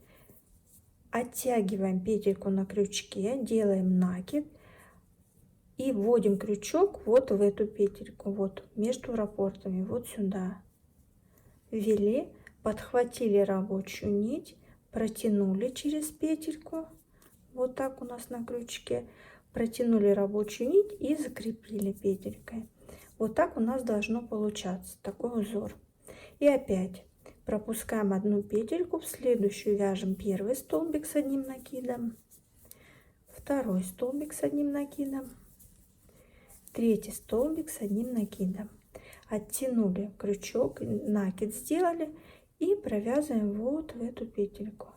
оттягиваем петельку на крючке, делаем накид и вводим крючок вот в эту петельку, вот между раппортами, вот сюда. Ввели, подхватили рабочую нить, протянули через петельку, вот так у нас на крючке, протянули рабочую нить и закрепили петелькой. Вот так у нас должно получаться такой узор. И опять пропускаем одну петельку, в следующую вяжем первый столбик с одним накидом, второй столбик с одним накидом, третий столбик с одним накидом. Оттянули крючок, накид сделали и провязываем вот в эту петельку.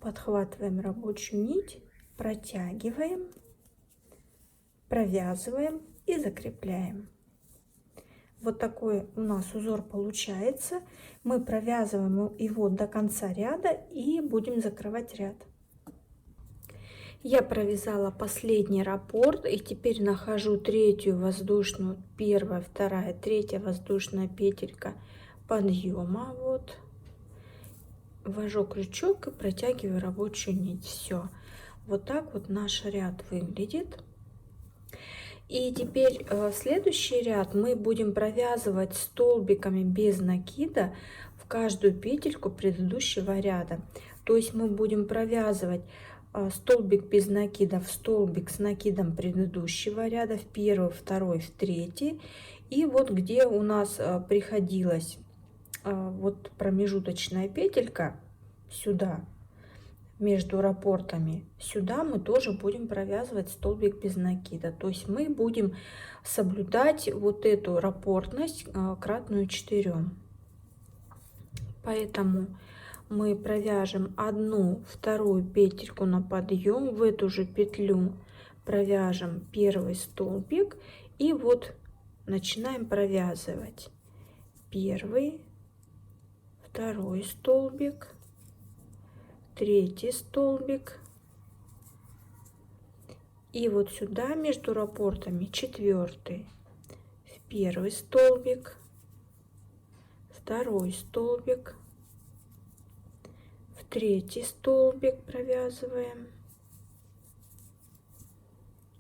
Подхватываем рабочую нить, протягиваем, провязываем и закрепляем. Вот такой у нас узор получается. Мы провязываем его до конца ряда и будем закрывать ряд. Я провязала последний раппорт и теперь нахожу третью воздушную, первая, вторая, третья воздушная петелька подъема, вот, ввожу крючок и протягиваю рабочую нить. Все, вот так вот наш ряд выглядит. И теперь следующий ряд мы будем провязывать столбиками без накида в каждую петельку предыдущего ряда. То есть мы будем провязывать столбик без накида в столбик с накидом предыдущего ряда, в первый, второй, в третий. И вот где у нас приходилась вот промежуточная петелька сюда, между раппортами, сюда мы тоже будем провязывать столбик без накида. То есть мы будем соблюдать вот эту раппортность кратную 4. Поэтому мы провяжем одну, вторую петельку на подъем, в эту же петлю провяжем первый столбик и вот начинаем провязывать первый, второй столбик, третий столбик и вот сюда между раппортами четвертый, в первый столбик, второй столбик, в третий столбик провязываем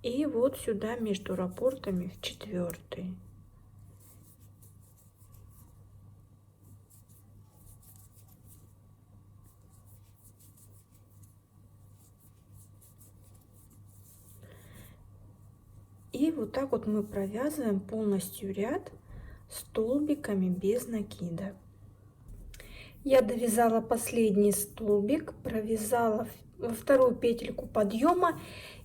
и вот сюда между раппортами в четвертый. И вот так вот мы провязываем полностью ряд столбиками без накида. Я довязала последний столбик, провязала во вторую петельку подъема,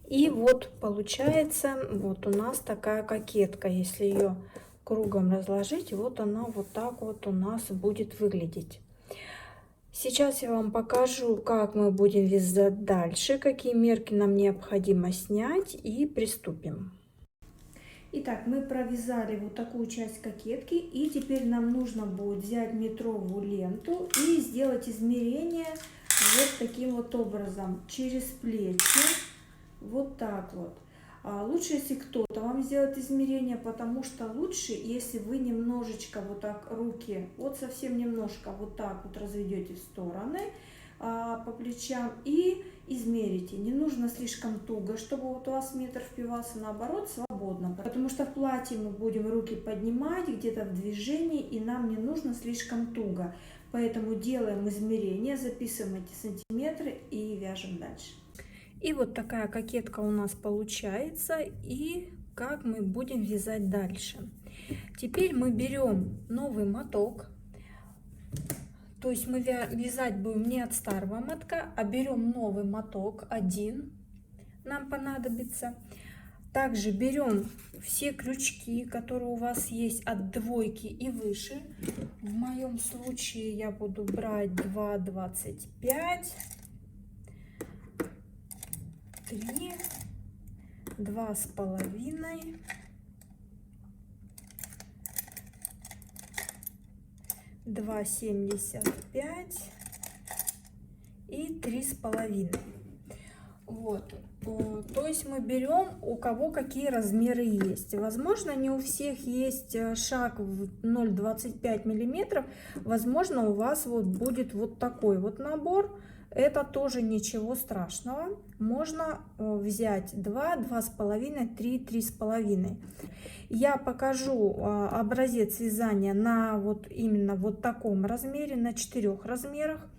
и вот получается вот у нас такая кокетка. Если ее кругом разложить, вот она вот так вот у нас будет выглядеть. Сейчас я вам покажу, как мы будем вязать дальше, какие мерки нам необходимо снять, и приступим. Итак, мы провязали вот такую часть кокетки, и теперь нам нужно будет взять метровую ленту и сделать измерение вот таким вот образом, через плечи, вот так вот. Лучше, если кто-то вам сделает измерение, потому что лучше, если вы немножечко вот так руки, вот совсем немножко вот так вот разведете в стороны по плечам и измерите. Не нужно слишком туго, чтобы вот у вас метр впивался, наоборот, свободно. Потому что в платье мы будем руки поднимать где-то в движении, и нам не нужно слишком туго. Поэтому делаем измерения, записываем эти сантиметры и вяжем дальше. И вот такая кокетка у нас получается. И как мы будем вязать дальше. Теперь мы берем новый моток. То есть мы вязать будем не от старого мотка, а берем новый моток, один нам понадобится. Также берем все крючки, которые у вас есть от двойки и выше. В моем случае я буду брать 2,25, 3, 2,5, 2,75 и 3,5. Вот, то есть мы берем, у кого какие размеры есть. Возможно, не у всех есть шаг в 0,25 миллиметров. Возможно, у вас вот будет вот такой вот набор. Это тоже ничего страшного. Можно взять 2, 2,5, 3, 3,5. Я покажу образец вязания на вот именно вот таком размере, на 4 размерах.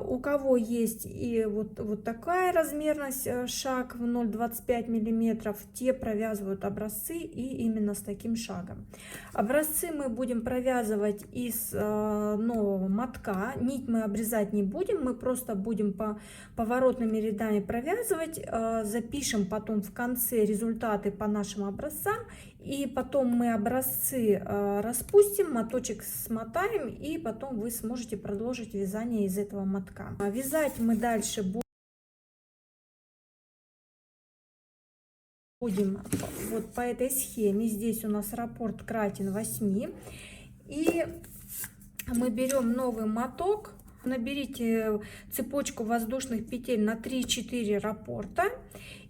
У кого есть и вот такая размерность, шаг в 0,25 миллиметров, те провязывают образцы и именно с таким шагом. Образцы мы будем провязывать из нового мотка. Нить мы обрезать не будем, мы просто будем по поворотными рядами провязывать. Запишем потом в конце результаты по нашим образцам. И потом мы образцы распустим, моточек смотаем, и потом вы сможете продолжить вязание из этого мотка. Вязать мы дальше будем вот по этой схеме. Здесь у нас раппорт кратен 8. И мы берем новый моток. Наберите цепочку воздушных петель на 3-4 раппорта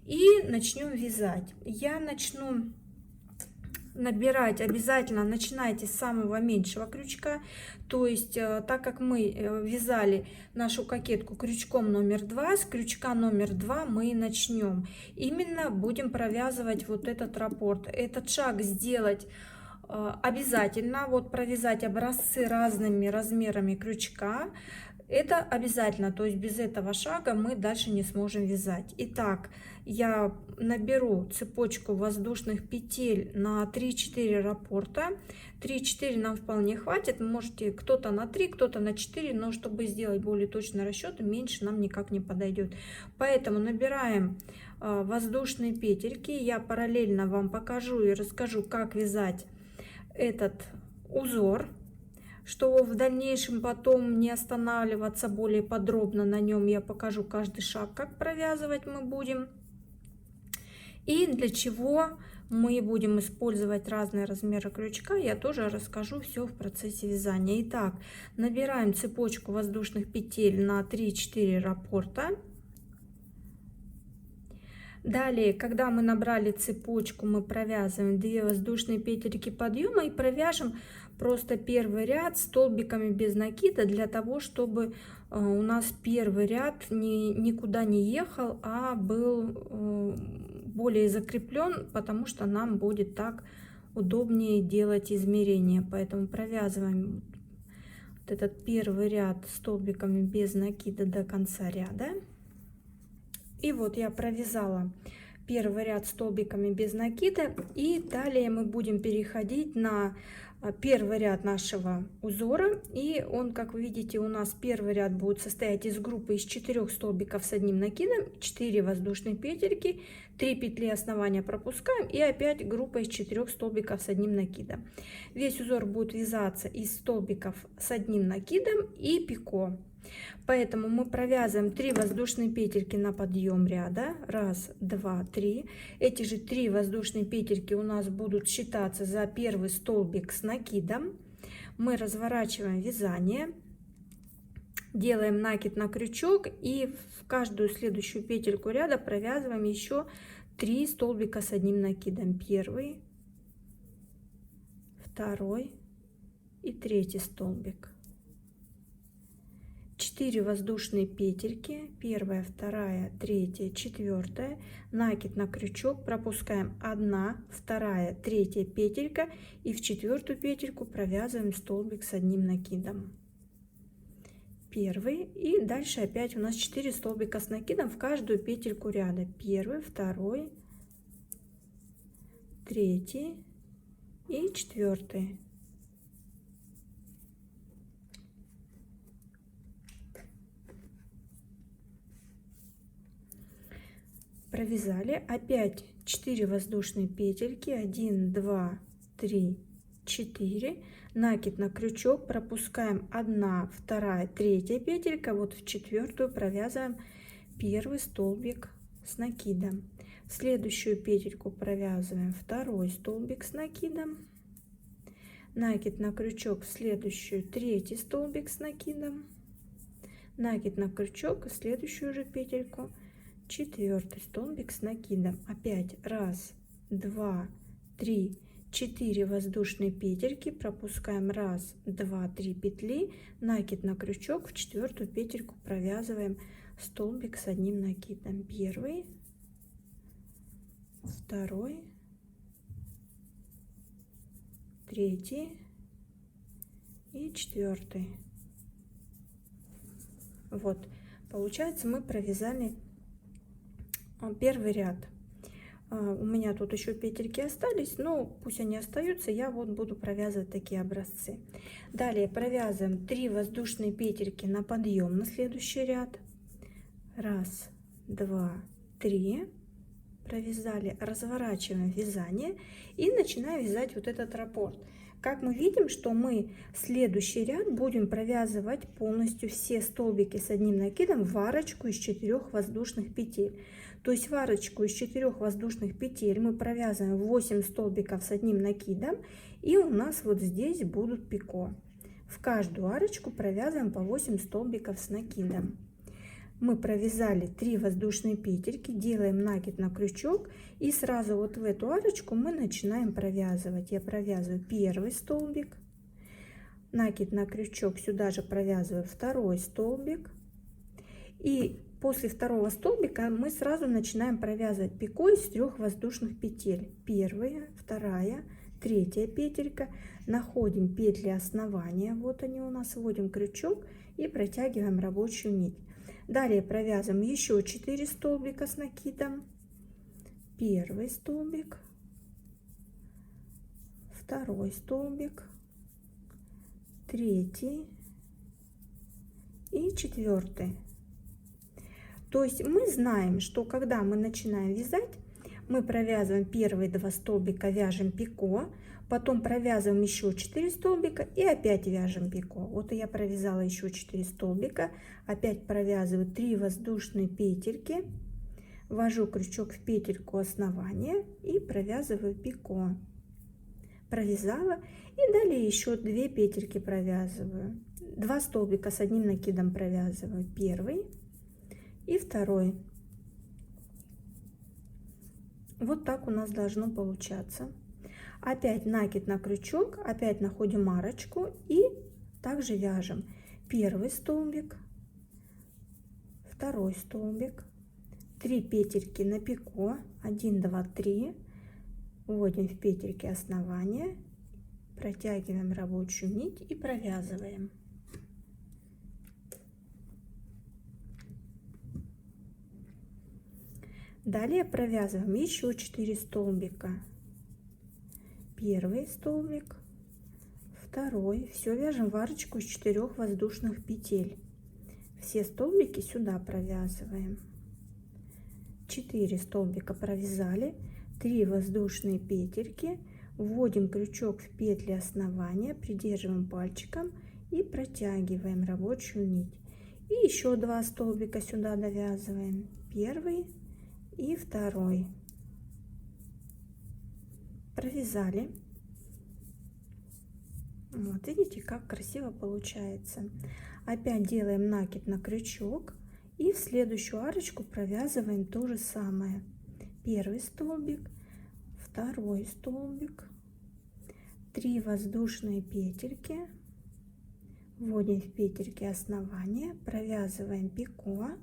и начнем вязать. Я начну набирать, обязательно начинайте с самого меньшего крючка. То есть так как мы вязали нашу кокетку крючком номер 2, с крючка номер 2 мы начнем. Именно будем провязывать вот этот раппорт. Этот шаг сделать обязательно. Вот провязать образцы разными размерами крючка. Это обязательно, то есть без этого шага мы дальше не сможем вязать. Итак, я наберу цепочку воздушных петель на 3-4 раппорта. 3-4 нам вполне хватит. Можете кто-то на 3, кто-то на 4, но чтобы сделать более точный расчет, меньше нам никак не подойдет. Поэтому набираем воздушные петельки. Я параллельно вам покажу и расскажу, как вязать этот узор, что в дальнейшем потом не останавливаться более подробно на нем. Я покажу каждый шаг, как провязывать мы будем. И для чего мы будем использовать разные размеры крючка, я тоже расскажу все в процессе вязания. Итак, набираем цепочку воздушных петель на 3-4 раппорта. Далее, когда мы набрали цепочку, мы провязываем 2 воздушные петельки подъема и провяжем просто первый ряд столбиками без накида, для того, чтобы у нас первый ряд никуда не ехал, а был более закреплен, потому что нам будет так удобнее делать измерения. Поэтому провязываем вот этот первый ряд столбиками без накида до конца ряда. И вот я провязала первый ряд столбиками без накида, и далее мы будем переходить на первый ряд нашего узора. И он, как вы видите, у нас первый ряд будет состоять из группы из 4 столбиков с одним накидом, 4 воздушные петельки, 3 петли основания пропускаем и опять группа из 4 столбиков с одним накидом. Весь узор будет вязаться из столбиков с одним накидом и пико. Поэтому мы провязываем 3 воздушные петельки на подъем ряда. 1, 2, 3. Эти же 3 воздушные петельки у нас будут считаться за первый столбик с накидом. Мы разворачиваем вязание, делаем накид на крючок и в каждую следующую петельку ряда провязываем еще 3 столбика с одним накидом. Первый, второй и третий столбик. 4 воздушные петельки, 1, 2, 3, 4, накид на крючок, пропускаем 1, 2, 3 петелька и в 4 петельку провязываем столбик с одним накидом. Первый, и дальше опять у нас 4 столбика с накидом в каждую петельку ряда. 1, 2, 3 и 4. Провязали опять 4 воздушные петельки, 1, 2, 3, 4, накид на крючок, пропускаем 1, 2, 3 петелька, вот в 4 провязываем первый столбик с накидом. В следующую петельку провязываем 2 столбик с накидом, накид на крючок, в следующую 3 столбик с накидом, накид на крючок, в следующую же петельку 4 столбик с накидом. Опять 1, 2, 3, 4 воздушные петельки, пропускаем 1, 2, 3 петли, накид на крючок, в 4 петельку провязываем столбик с одним накидом. 1, 2, 3 и 4. Вот, получается, мы провязали первый ряд. У меня тут еще петельки остались, но пусть они остаются, я вот буду провязывать такие образцы. Далее провязываем 3 воздушные петельки на подъем на следующий ряд. 1, 2, 3. Провязали, разворачиваем вязание и начинаем вязать вот этот раппорт. Как мы видим, что мы следующий ряд будем провязывать полностью все столбики с одним накидом в арочку из 4 воздушных петель. То есть в арочку из 4 воздушных петель мы провязываем 8 столбиков с одним накидом, и у нас вот здесь будут пико. В каждую арочку провязываем по 8 столбиков с накидом. Мы провязали 3 воздушные петельки, делаем накид на крючок, и сразу вот в эту арочку мы начинаем провязывать. Я провязываю первый столбик, накид на крючок, сюда же провязываю второй столбик, и после второго столбика мы сразу начинаем провязывать пико из 3 воздушных петель. Первая, вторая, третья петелька, находим петли основания, вот они у нас, вводим крючок и протягиваем рабочую нить. Далее провязываем еще 4 столбика с накидом. Первый столбик, второй столбик, третий и 4. То есть мы знаем, что когда мы начинаем вязать, мы провязываем первые 2 столбика, вяжем пико, потом провязываем еще 4 столбика и опять вяжем пико. Вот я провязала еще 4 столбика, опять провязываю 3 воздушные петельки, ввожу крючок в петельку основания и провязываю пико. Провязала, и далее еще 2 петельки провязываю. 2 столбика с одним накидом провязываю, первый и второй. Вот так у нас должно получаться. Опять накид на крючок, опять находим арочку и также вяжем первый столбик, второй столбик, 3 петельки на пико, 1, 2, 3, вводим в петельки основания, протягиваем рабочую нить и провязываем. Далее провязываем еще 4 столбика. Первый столбик, второй, все вяжем в арочку из 4 воздушных петель. Все столбики сюда провязываем. 4 столбика провязали, 3 воздушные петельки, вводим крючок в петли основания, придерживаем пальчиком и протягиваем рабочую нить. И еще 2 столбика сюда довязываем, первый и второй. Провязали. Вот видите, как красиво получается. Опять делаем накид на крючок и в следующую арочку провязываем то же самое. Первый столбик, второй столбик, 3 воздушные петельки, вводим в петельки основания, провязываем пико,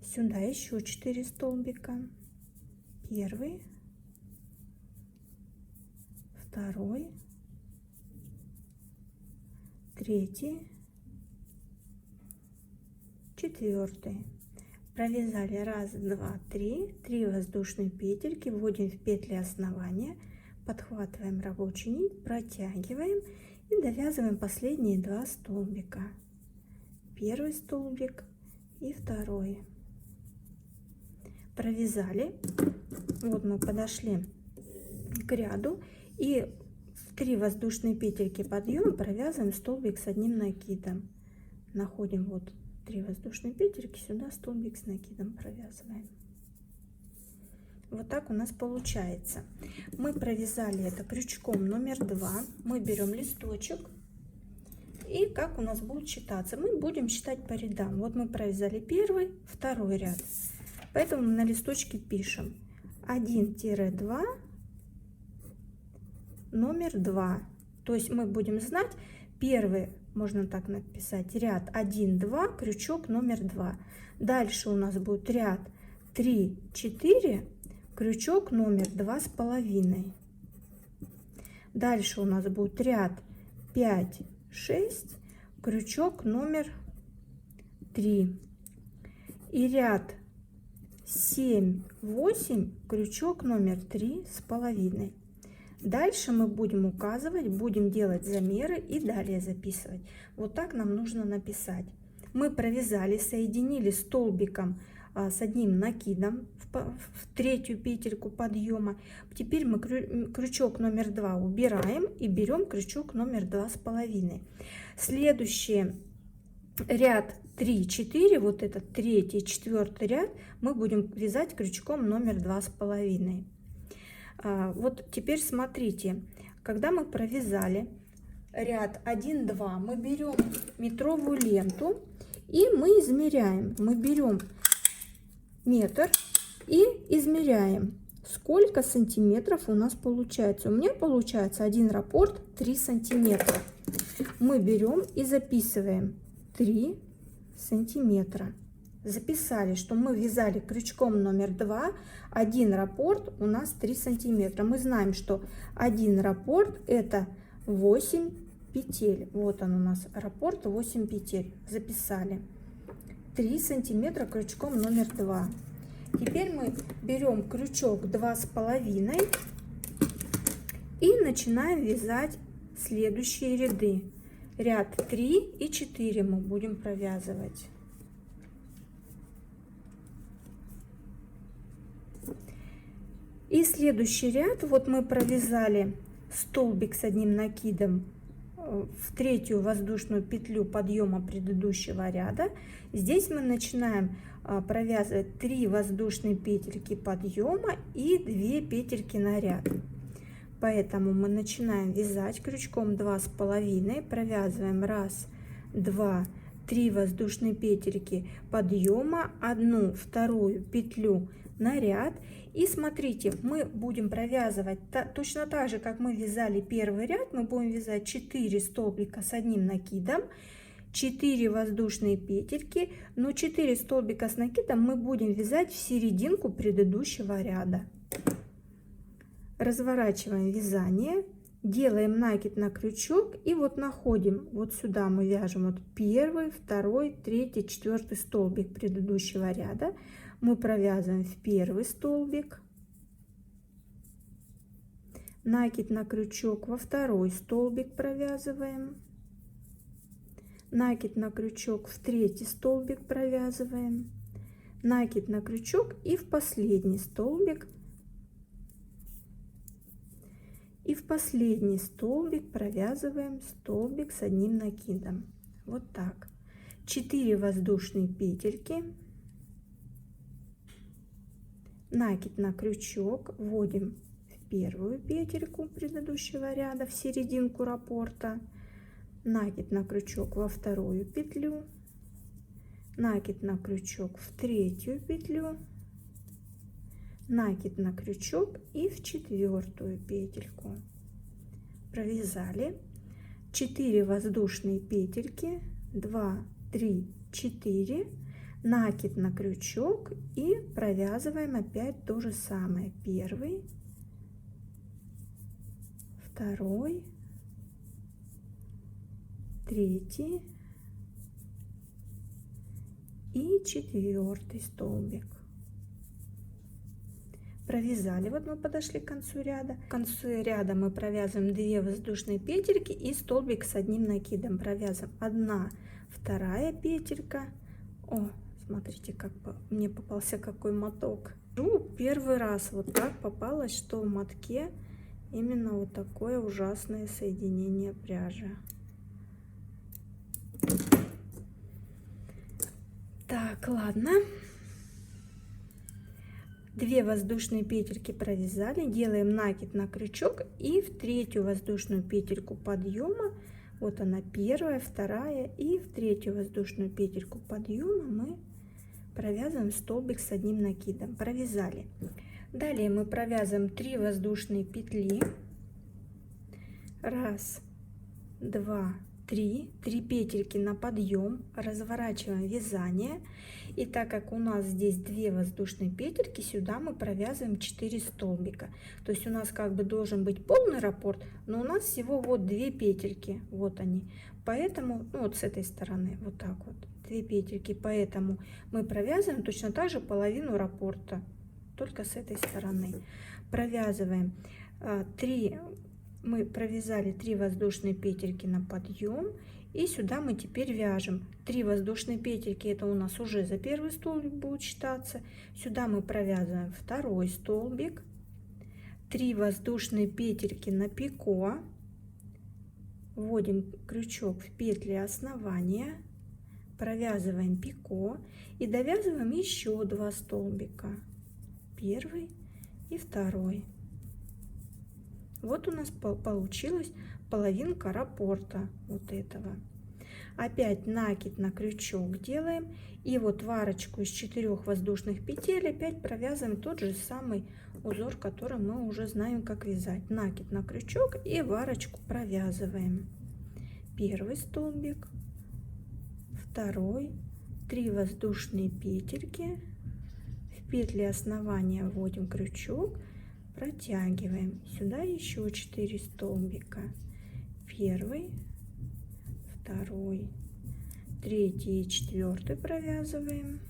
сюда еще 4 столбика, первый, второй, третий, 4. Провязали 1, 2, 3, 3 воздушные петельки, вводим в петли основания, подхватываем рабочую нить, протягиваем и довязываем последние 2 столбика. Первый столбик и второй. Провязали. Вот мы подошли к ряду и в 3 воздушные петельки подъема провязываем столбик с одним накидом. Находим вот 3 воздушные петельки, сюда столбик с накидом провязываем. Вот так у нас получается. Мы провязали это крючком номер 2. Мы берем листочек. И как у нас будет считаться? Мы будем считать по рядам. Вот мы провязали первый, второй ряд. Поэтому мы на листочке пишем 1-2, номер 2. То есть мы будем знать первый, можно так написать, ряд 1-2, крючок номер 2. Дальше у нас будет ряд 3-4, крючок номер 2,5. Дальше у нас будет ряд 5-6, крючок номер 3. И ряд 7-8, крючок номер 3,5. Дальше мы будем указывать, будем делать замеры и далее записывать. Вот так нам нужно написать. Мы провязали, соединили столбиком с одним накидом в третью петельку подъема. Теперь мы крючок номер 2 убираем и берем крючок номер 2,5. Следующий ряд 3-4, вот этот третий, четвертый ряд, мы будем вязать крючком номер 2,5. Вот теперь смотрите, когда мы провязали ряд 1-2, мы берем метровую ленту и мы измеряем. Мы берем метр и измеряем, сколько сантиметров у нас получается. У меня получается один раппорт 3 сантиметра. Мы берем и записываем 3 сантиметра. Записали, что мы вязали крючком номер 2, один раппорт у нас 3 сантиметра. Мы знаем, что один раппорт это 8 петель. Вот он у нас раппорт 8 петель. Записали 3 сантиметра крючком номер 2. Теперь мы берем крючок 2,5 и начинаем вязать следующие ряды. Ряд 3 и 4 мы будем провязывать. И следующий ряд, вот мы провязали столбик с одним накидом в третью воздушную петлю подъема предыдущего ряда. Здесь мы начинаем провязывать 3 воздушные петельки подъема и 2 петельки на ряд. Поэтому мы начинаем вязать крючком 2,5, провязываем 1, 2, 3 воздушные петельки подъема, 1, 2 петлю на ряд. И смотрите, мы будем провязывать точно так же, как мы вязали первый ряд. Мы будем вязать 4 столбика с одним накидом, 4 воздушные петельки, но 4 столбика с накидом мы будем вязать в серединку предыдущего ряда. Разворачиваем вязание, делаем накид на крючок и вот находим, вот сюда мы вяжем вот первый, второй, третий, четвертый столбик предыдущего ряда. Мы провязываем в первый столбик, накид на крючок, во второй столбик провязываем, накид на крючок, в третий столбик провязываем, накид на крючок и в последний столбик. И в последний столбик провязываем столбик с одним накидом. Вот так. 4 воздушные петельки, накид на крючок, вводим в первую петельку предыдущего ряда, в серединку раппорта, накид на крючок во вторую петлю, накид на крючок в третью петлю, накид на крючок и в четвертую петельку. Провязали 4 воздушные петельки, 2, 3, 4, накид на крючок и провязываем опять то же самое. Первый, второй, третий и четвертый столбик. Провязали, вот мы подошли к концу ряда. В конце ряда мы провязываем 2 воздушные петельки и столбик с одним накидом. Провязываем 1, 2 петелька. О, смотрите, как мне попался какой моток. Первый раз вот так попалось, что в мотке именно вот такое ужасное соединение пряжи. Так, ладно. 2 воздушные петельки провязали, делаем накид на крючок и в третью воздушную петельку подъема, вот она первая, вторая, и в третью воздушную петельку подъема мы провязываем столбик с одним накидом. Провязали. Далее мы провязываем 3 воздушные петли. 1, 2, 3. 3 петельки на подъем. Разворачиваем вязание. И так как у нас здесь 2 воздушные петельки, сюда мы провязываем 4 столбика. То есть у нас как бы должен быть полный раппорт, но у нас всего вот 2 петельки. Вот они. Поэтому, ну вот с этой стороны, вот так вот, 2 петельки. Поэтому мы провязываем точно так же половину раппорта, только с этой стороны. Провязываем 3, мы провязали 3 воздушные петельки на подъем. И сюда мы теперь вяжем 3 воздушные петельки, это у нас уже за первый столбик будет считаться. Сюда мы провязываем второй столбик, 3 воздушные петельки на пико, вводим крючок в петли основания, провязываем пико и довязываем еще 2 столбика, первый и второй. Вот у нас получилась половинка раппорта вот этого. Опять накид на крючок делаем. И вот в арочку из 4 воздушных петель опять провязываем тот же самый узор, который мы уже знаем, как вязать. Накид на крючок и в арочку провязываем. Первый столбик, второй, 3 воздушные петельки. В петли основания вводим крючок, протягиваем. Сюда еще 4 столбика. Первый, второй, третий и четвертый провязываем.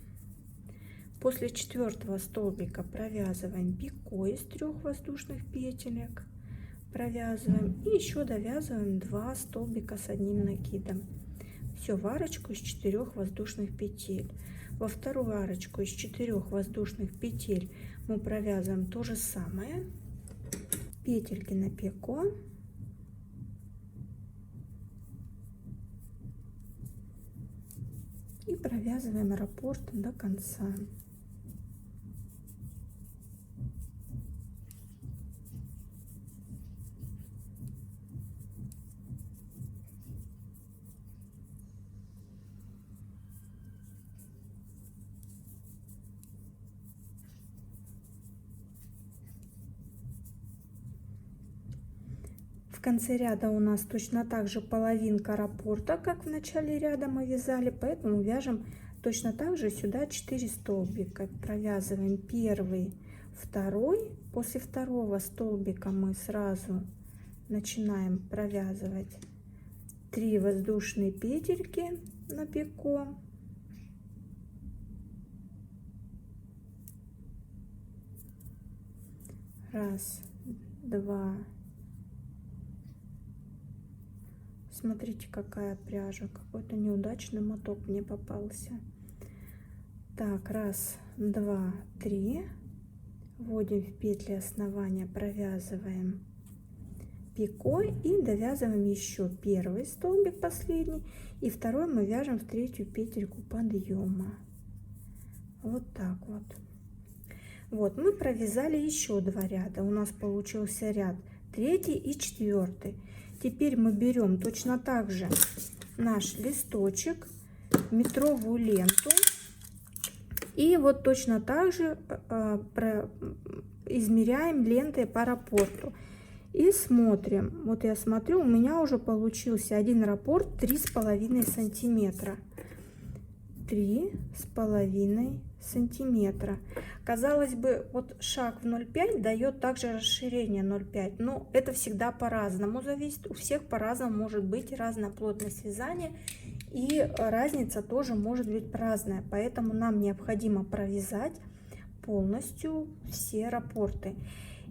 После 4 столбика провязываем пико из 3 воздушных петелек, провязываем и еще довязываем 2 столбика с одним накидом. Все в арочку из 4 воздушных петель. Во вторую арочку из 4 воздушных петель мы провязываем то же самое. Петельки на пико. И провязываем раппорт до конца. В конце ряда у нас точно так же половинка раппорта, как в начале ряда мы вязали, поэтому вяжем точно так же сюда 4 столбика. Провязываем первый, второй. После второго столбика мы сразу начинаем провязывать 3 воздушные петельки на пико. Раз, два. Смотрите, какая пряжа, какой-то неудачный моток мне попался. Так, раз, два, 3. Вводим в петли основания, провязываем пико и довязываем еще первый столбик последний, и второй мы вяжем в 3-ю петельку подъема. Вот так вот. Вот мы провязали еще 2 ряда. У нас получился ряд 3 и 4. Теперь мы берем точно так же наш листочек, метровую ленту, и вот точно так же измеряем лентой по раппорту. И смотрим. Вот я смотрю, у меня уже получился один раппорт 3,5 сантиметра. 3,5 сантиметра. Казалось бы, вот шаг в 0,5 дает также расширение 0,5, но это всегда по-разному зависит, у всех по-разному может быть разная плотность вязания, и разница тоже может быть разная, поэтому нам необходимо провязать полностью все раппорты.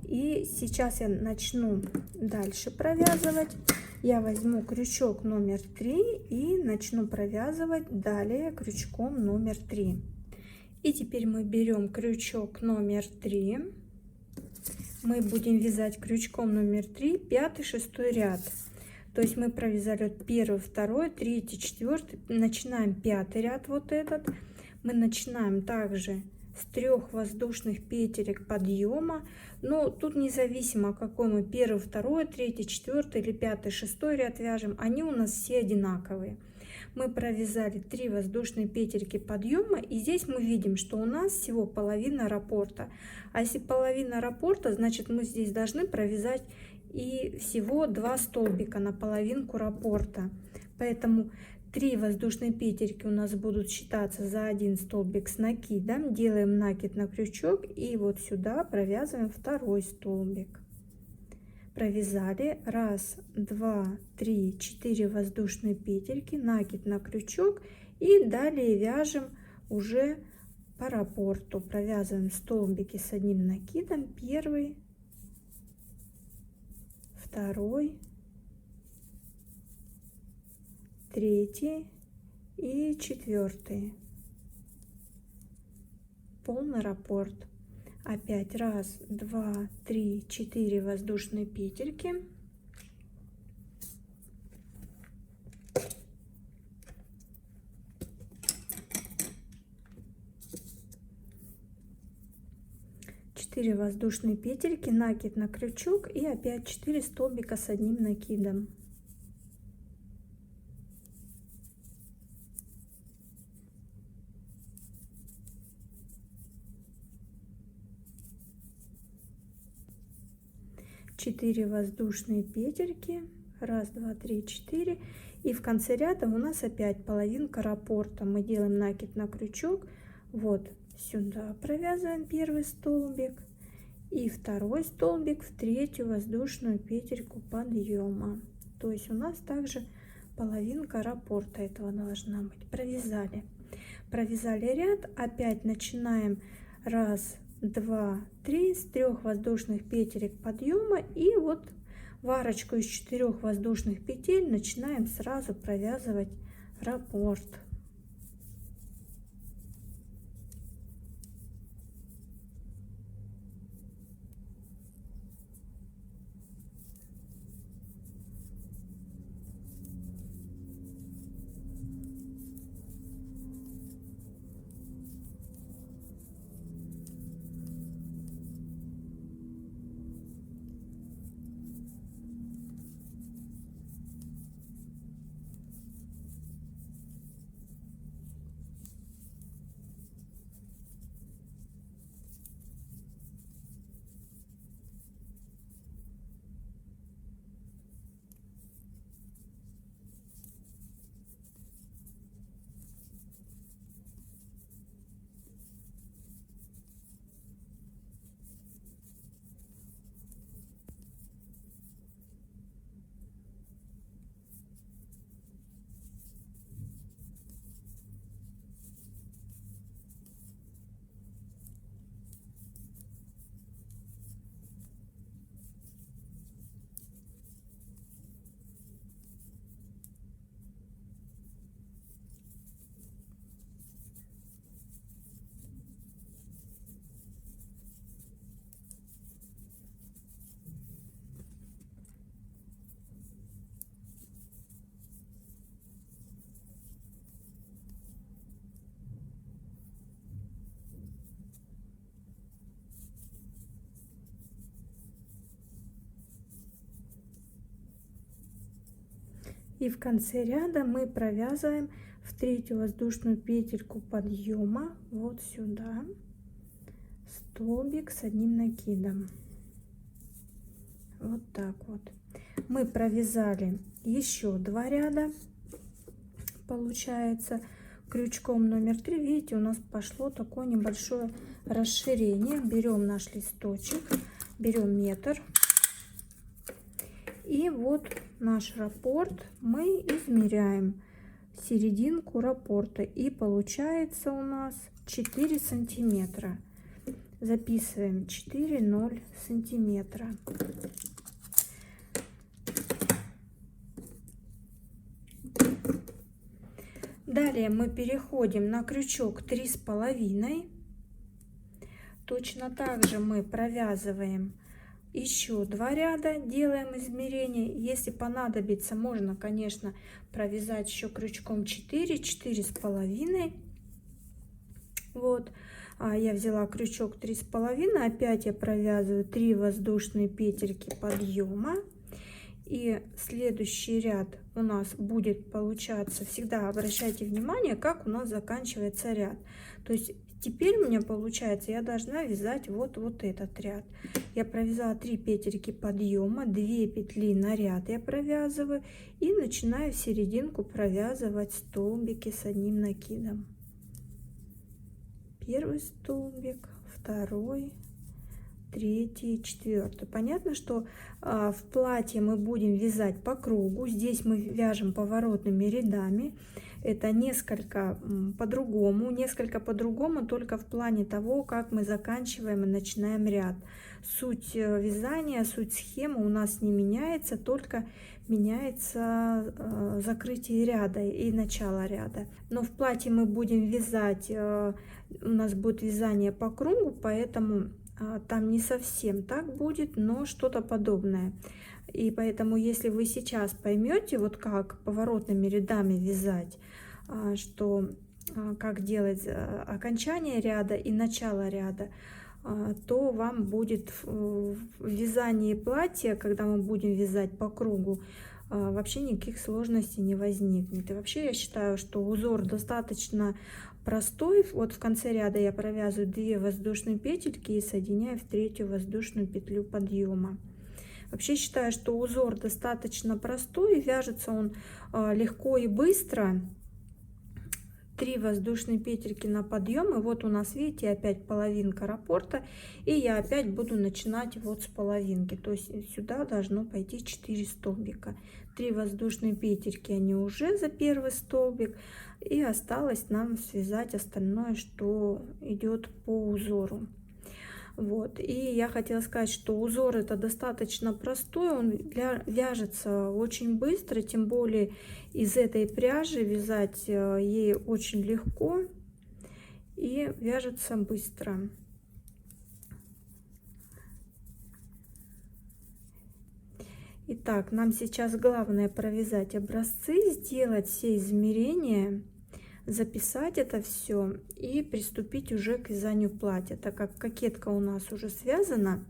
И сейчас я начну дальше провязывать. Я возьму крючок номер 3 и начну провязывать далее крючком номер 3. И теперь мы берем крючок номер 3. Мы будем вязать крючком номер 3 5-6 ряд. То есть мы провязали 1, 2, 3, 4, начинаем 5 ряд вот этот. Мы начинаем также с 3 воздушных петелек подъема. Но тут независимо, какой мы 1, 2, 3, 4 или 5, 6 ряд вяжем, они у нас все одинаковые. Мы провязали 3 воздушные петельки подъема, и здесь мы видим, что у нас всего половина раппорта. А если половина раппорта, значит мы здесь должны провязать и всего 2 столбика на половинку раппорта. Поэтому 3 воздушные петельки у нас будут считаться за 1 столбик с накидом. Делаем накид на крючок и вот сюда провязываем второй столбик. Провязали 1, 2, 3, 4 воздушные петельки, накид на крючок, и далее вяжем уже по раппорту. Провязываем столбики с одним накидом, первый, второй, третий и четвертый. Полный раппорт. Опять 1, 2, 3, 4 воздушные петельки. Четыре воздушные петельки, накид на крючок и опять 4 столбика с одним накидом. Четыре воздушные петельки, 1, 2, 3, 4, и в конце ряда у нас опять половинка раппорта. Мы делаем накид на крючок, вот сюда провязываем первый столбик и второй столбик в третью воздушную петельку подъема. То есть у нас также половинка раппорта этого должна быть. Провязали ряд, опять начинаем 1, 2, 3 с 3 воздушных петелек подъема, и вот в арочку из 4 воздушных петель начинаем сразу провязывать раппорт. И в конце ряда мы провязываем в третью воздушную петельку подъема вот сюда столбик с одним накидом. Вот так вот. Мы провязали еще 2 ряда, получается, крючком номер 3. Видите, у нас пошло такое небольшое расширение. Берем наш листочек, берем метр, и вот наш раппорт мы измеряем серединку раппорта, и получается у нас 4 сантиметра. Записываем 4,0 сантиметра. Далее мы переходим на крючок 3,5. Точно так же мы провязываем еще 2 ряда, делаем измерение. Если понадобится, можно, конечно, провязать еще крючком 4,5. Вот, я взяла крючок 3,5, опять я провязываю 3 воздушные петельки подъема, И следующий ряд у нас будет получаться, всегда обращайте внимание, как у нас заканчивается ряд. То есть теперь у меня получается, я должна вязать вот этот ряд. Я провязала 3 петельки подъема, 2 петли на ряд я провязываю и начинаю в серединку провязывать столбики с одним накидом. Первый столбик, второй, третий, четвертый. Понятно, что в платье мы будем вязать по кругу. Здесь мы вяжем поворотными рядами. Это несколько по-другому, только в плане того, как мы заканчиваем и начинаем ряд. Суть вязания, суть схемы у нас не меняется, только меняется закрытие ряда и начало ряда. Но в платье мы будем вязать, у нас будет вязание по кругу, поэтому там не совсем так будет, но что-то подобное. И поэтому, если вы сейчас поймете, вот как поворотными рядами вязать, что как делать окончание ряда и начало ряда, то вам будет в вязании платья, когда мы будем вязать по кругу, вообще никаких сложностей не возникнет. И вообще я считаю, что узор достаточно простой. Вот в конце ряда я провязываю 2 воздушные петельки и соединяю в 3-ю воздушную петлю подъема. Вообще считаю, что узор достаточно простой, вяжется он легко и быстро. 3 воздушные петельки на подъем, и вот у нас, видите, опять половинка раппорта, и я опять буду начинать вот с половинки, то есть сюда должно пойти 4 столбика. 3 воздушные петельки, они уже за первый столбик, и осталось нам связать остальное, что идет по узору. Вот, и я хотела сказать, что узор это достаточно простой, он вяжется очень быстро, тем более из этой пряжи вязать ей очень легко и вяжется быстро. Итак, нам сейчас главное провязать образцы, сделать все измерения, записать это все и приступить уже к вязанию платья, так как кокетка у нас уже связана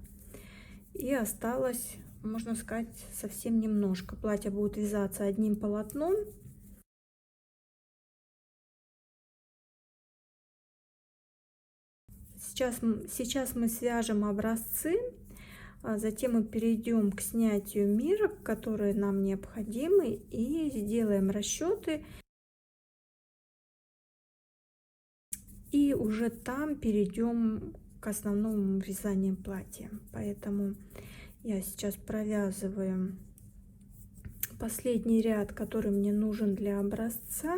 и осталось, можно сказать, совсем немножко. Платье будет вязаться одним полотном. Сейчас мы свяжем образцы, а затем мы перейдем к снятию мерок, которые нам необходимы, и сделаем расчеты. И уже там перейдем к основному вязанию платья. Поэтому я сейчас провязываю последний ряд, который мне нужен для образца.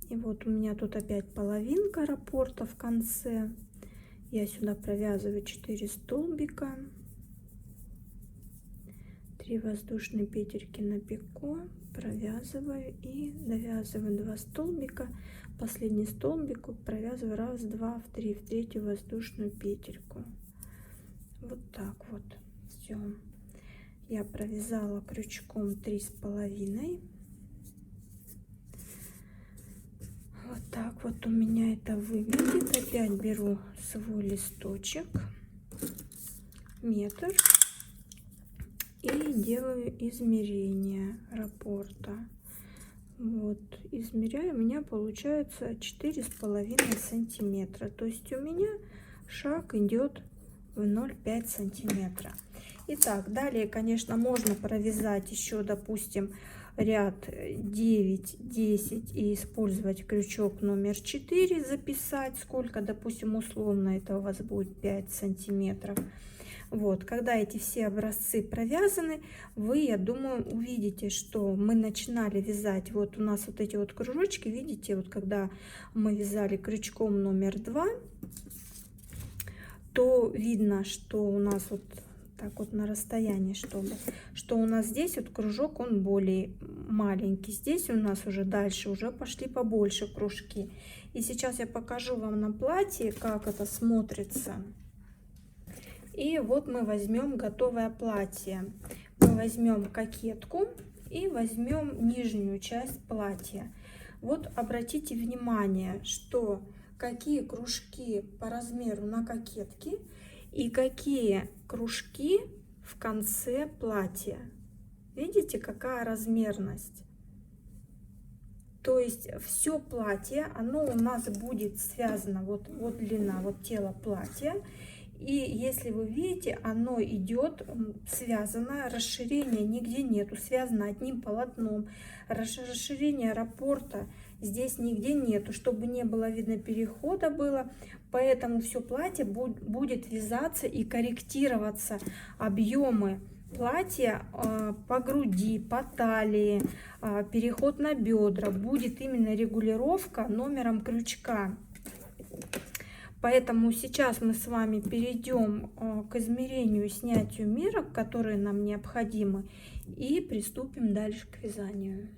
И вот у меня тут опять половинка раппорта в конце. Я сюда провязываю 4 столбика, 3 воздушные петельки на пико, провязываю и довязываю 2 столбика, последний столбик провязываю 1, 2, в 3, в 3-ю воздушную петельку. Вот так вот. Все, я провязала крючком 3,5. Вот так вот у меня это выглядит. Опять беру свой листочек, метр, и делаю измерение раппорта. Вот, измеряю, у меня получается 4,5 сантиметра. То есть у меня шаг идет в 0,5 сантиметра. Итак, далее, конечно, можно провязать еще, допустим, ряд 9, 10 и использовать крючок номер 4, записать, сколько, допустим, условно это у вас будет 5 сантиметров. Вот, когда эти все образцы провязаны, вы, я думаю, увидите, что мы начинали вязать, вот у нас вот эти вот кружочки, видите, вот когда мы вязали крючком номер 2, то видно, что у нас вот так вот на расстоянии, что у нас здесь вот кружок, он более маленький, здесь у нас уже дальше уже пошли побольше кружки. И сейчас я покажу вам на платье, как это смотрится. И вот мы возьмем готовое платье, мы возьмем кокетку и возьмем нижнюю часть платья. Вот обратите внимание, что какие кружки по размеру на кокетке и какие кружки в конце платья. Видите, какая размерность? То есть все платье, оно у нас будет связано, вот длина, вот тело платья. И если вы видите, оно идет связано, расширения нигде нету, связано одним полотном. Расширения раппорта здесь нигде нету, чтобы не было видно перехода было. Поэтому все платье будет вязаться и корректироваться объемы платья по груди, по талии, переход на бедра. Будет именно регулировка номером крючка. Поэтому сейчас мы с вами перейдем к измерению и снятию мерок, которые нам необходимы, и приступим дальше к вязанию.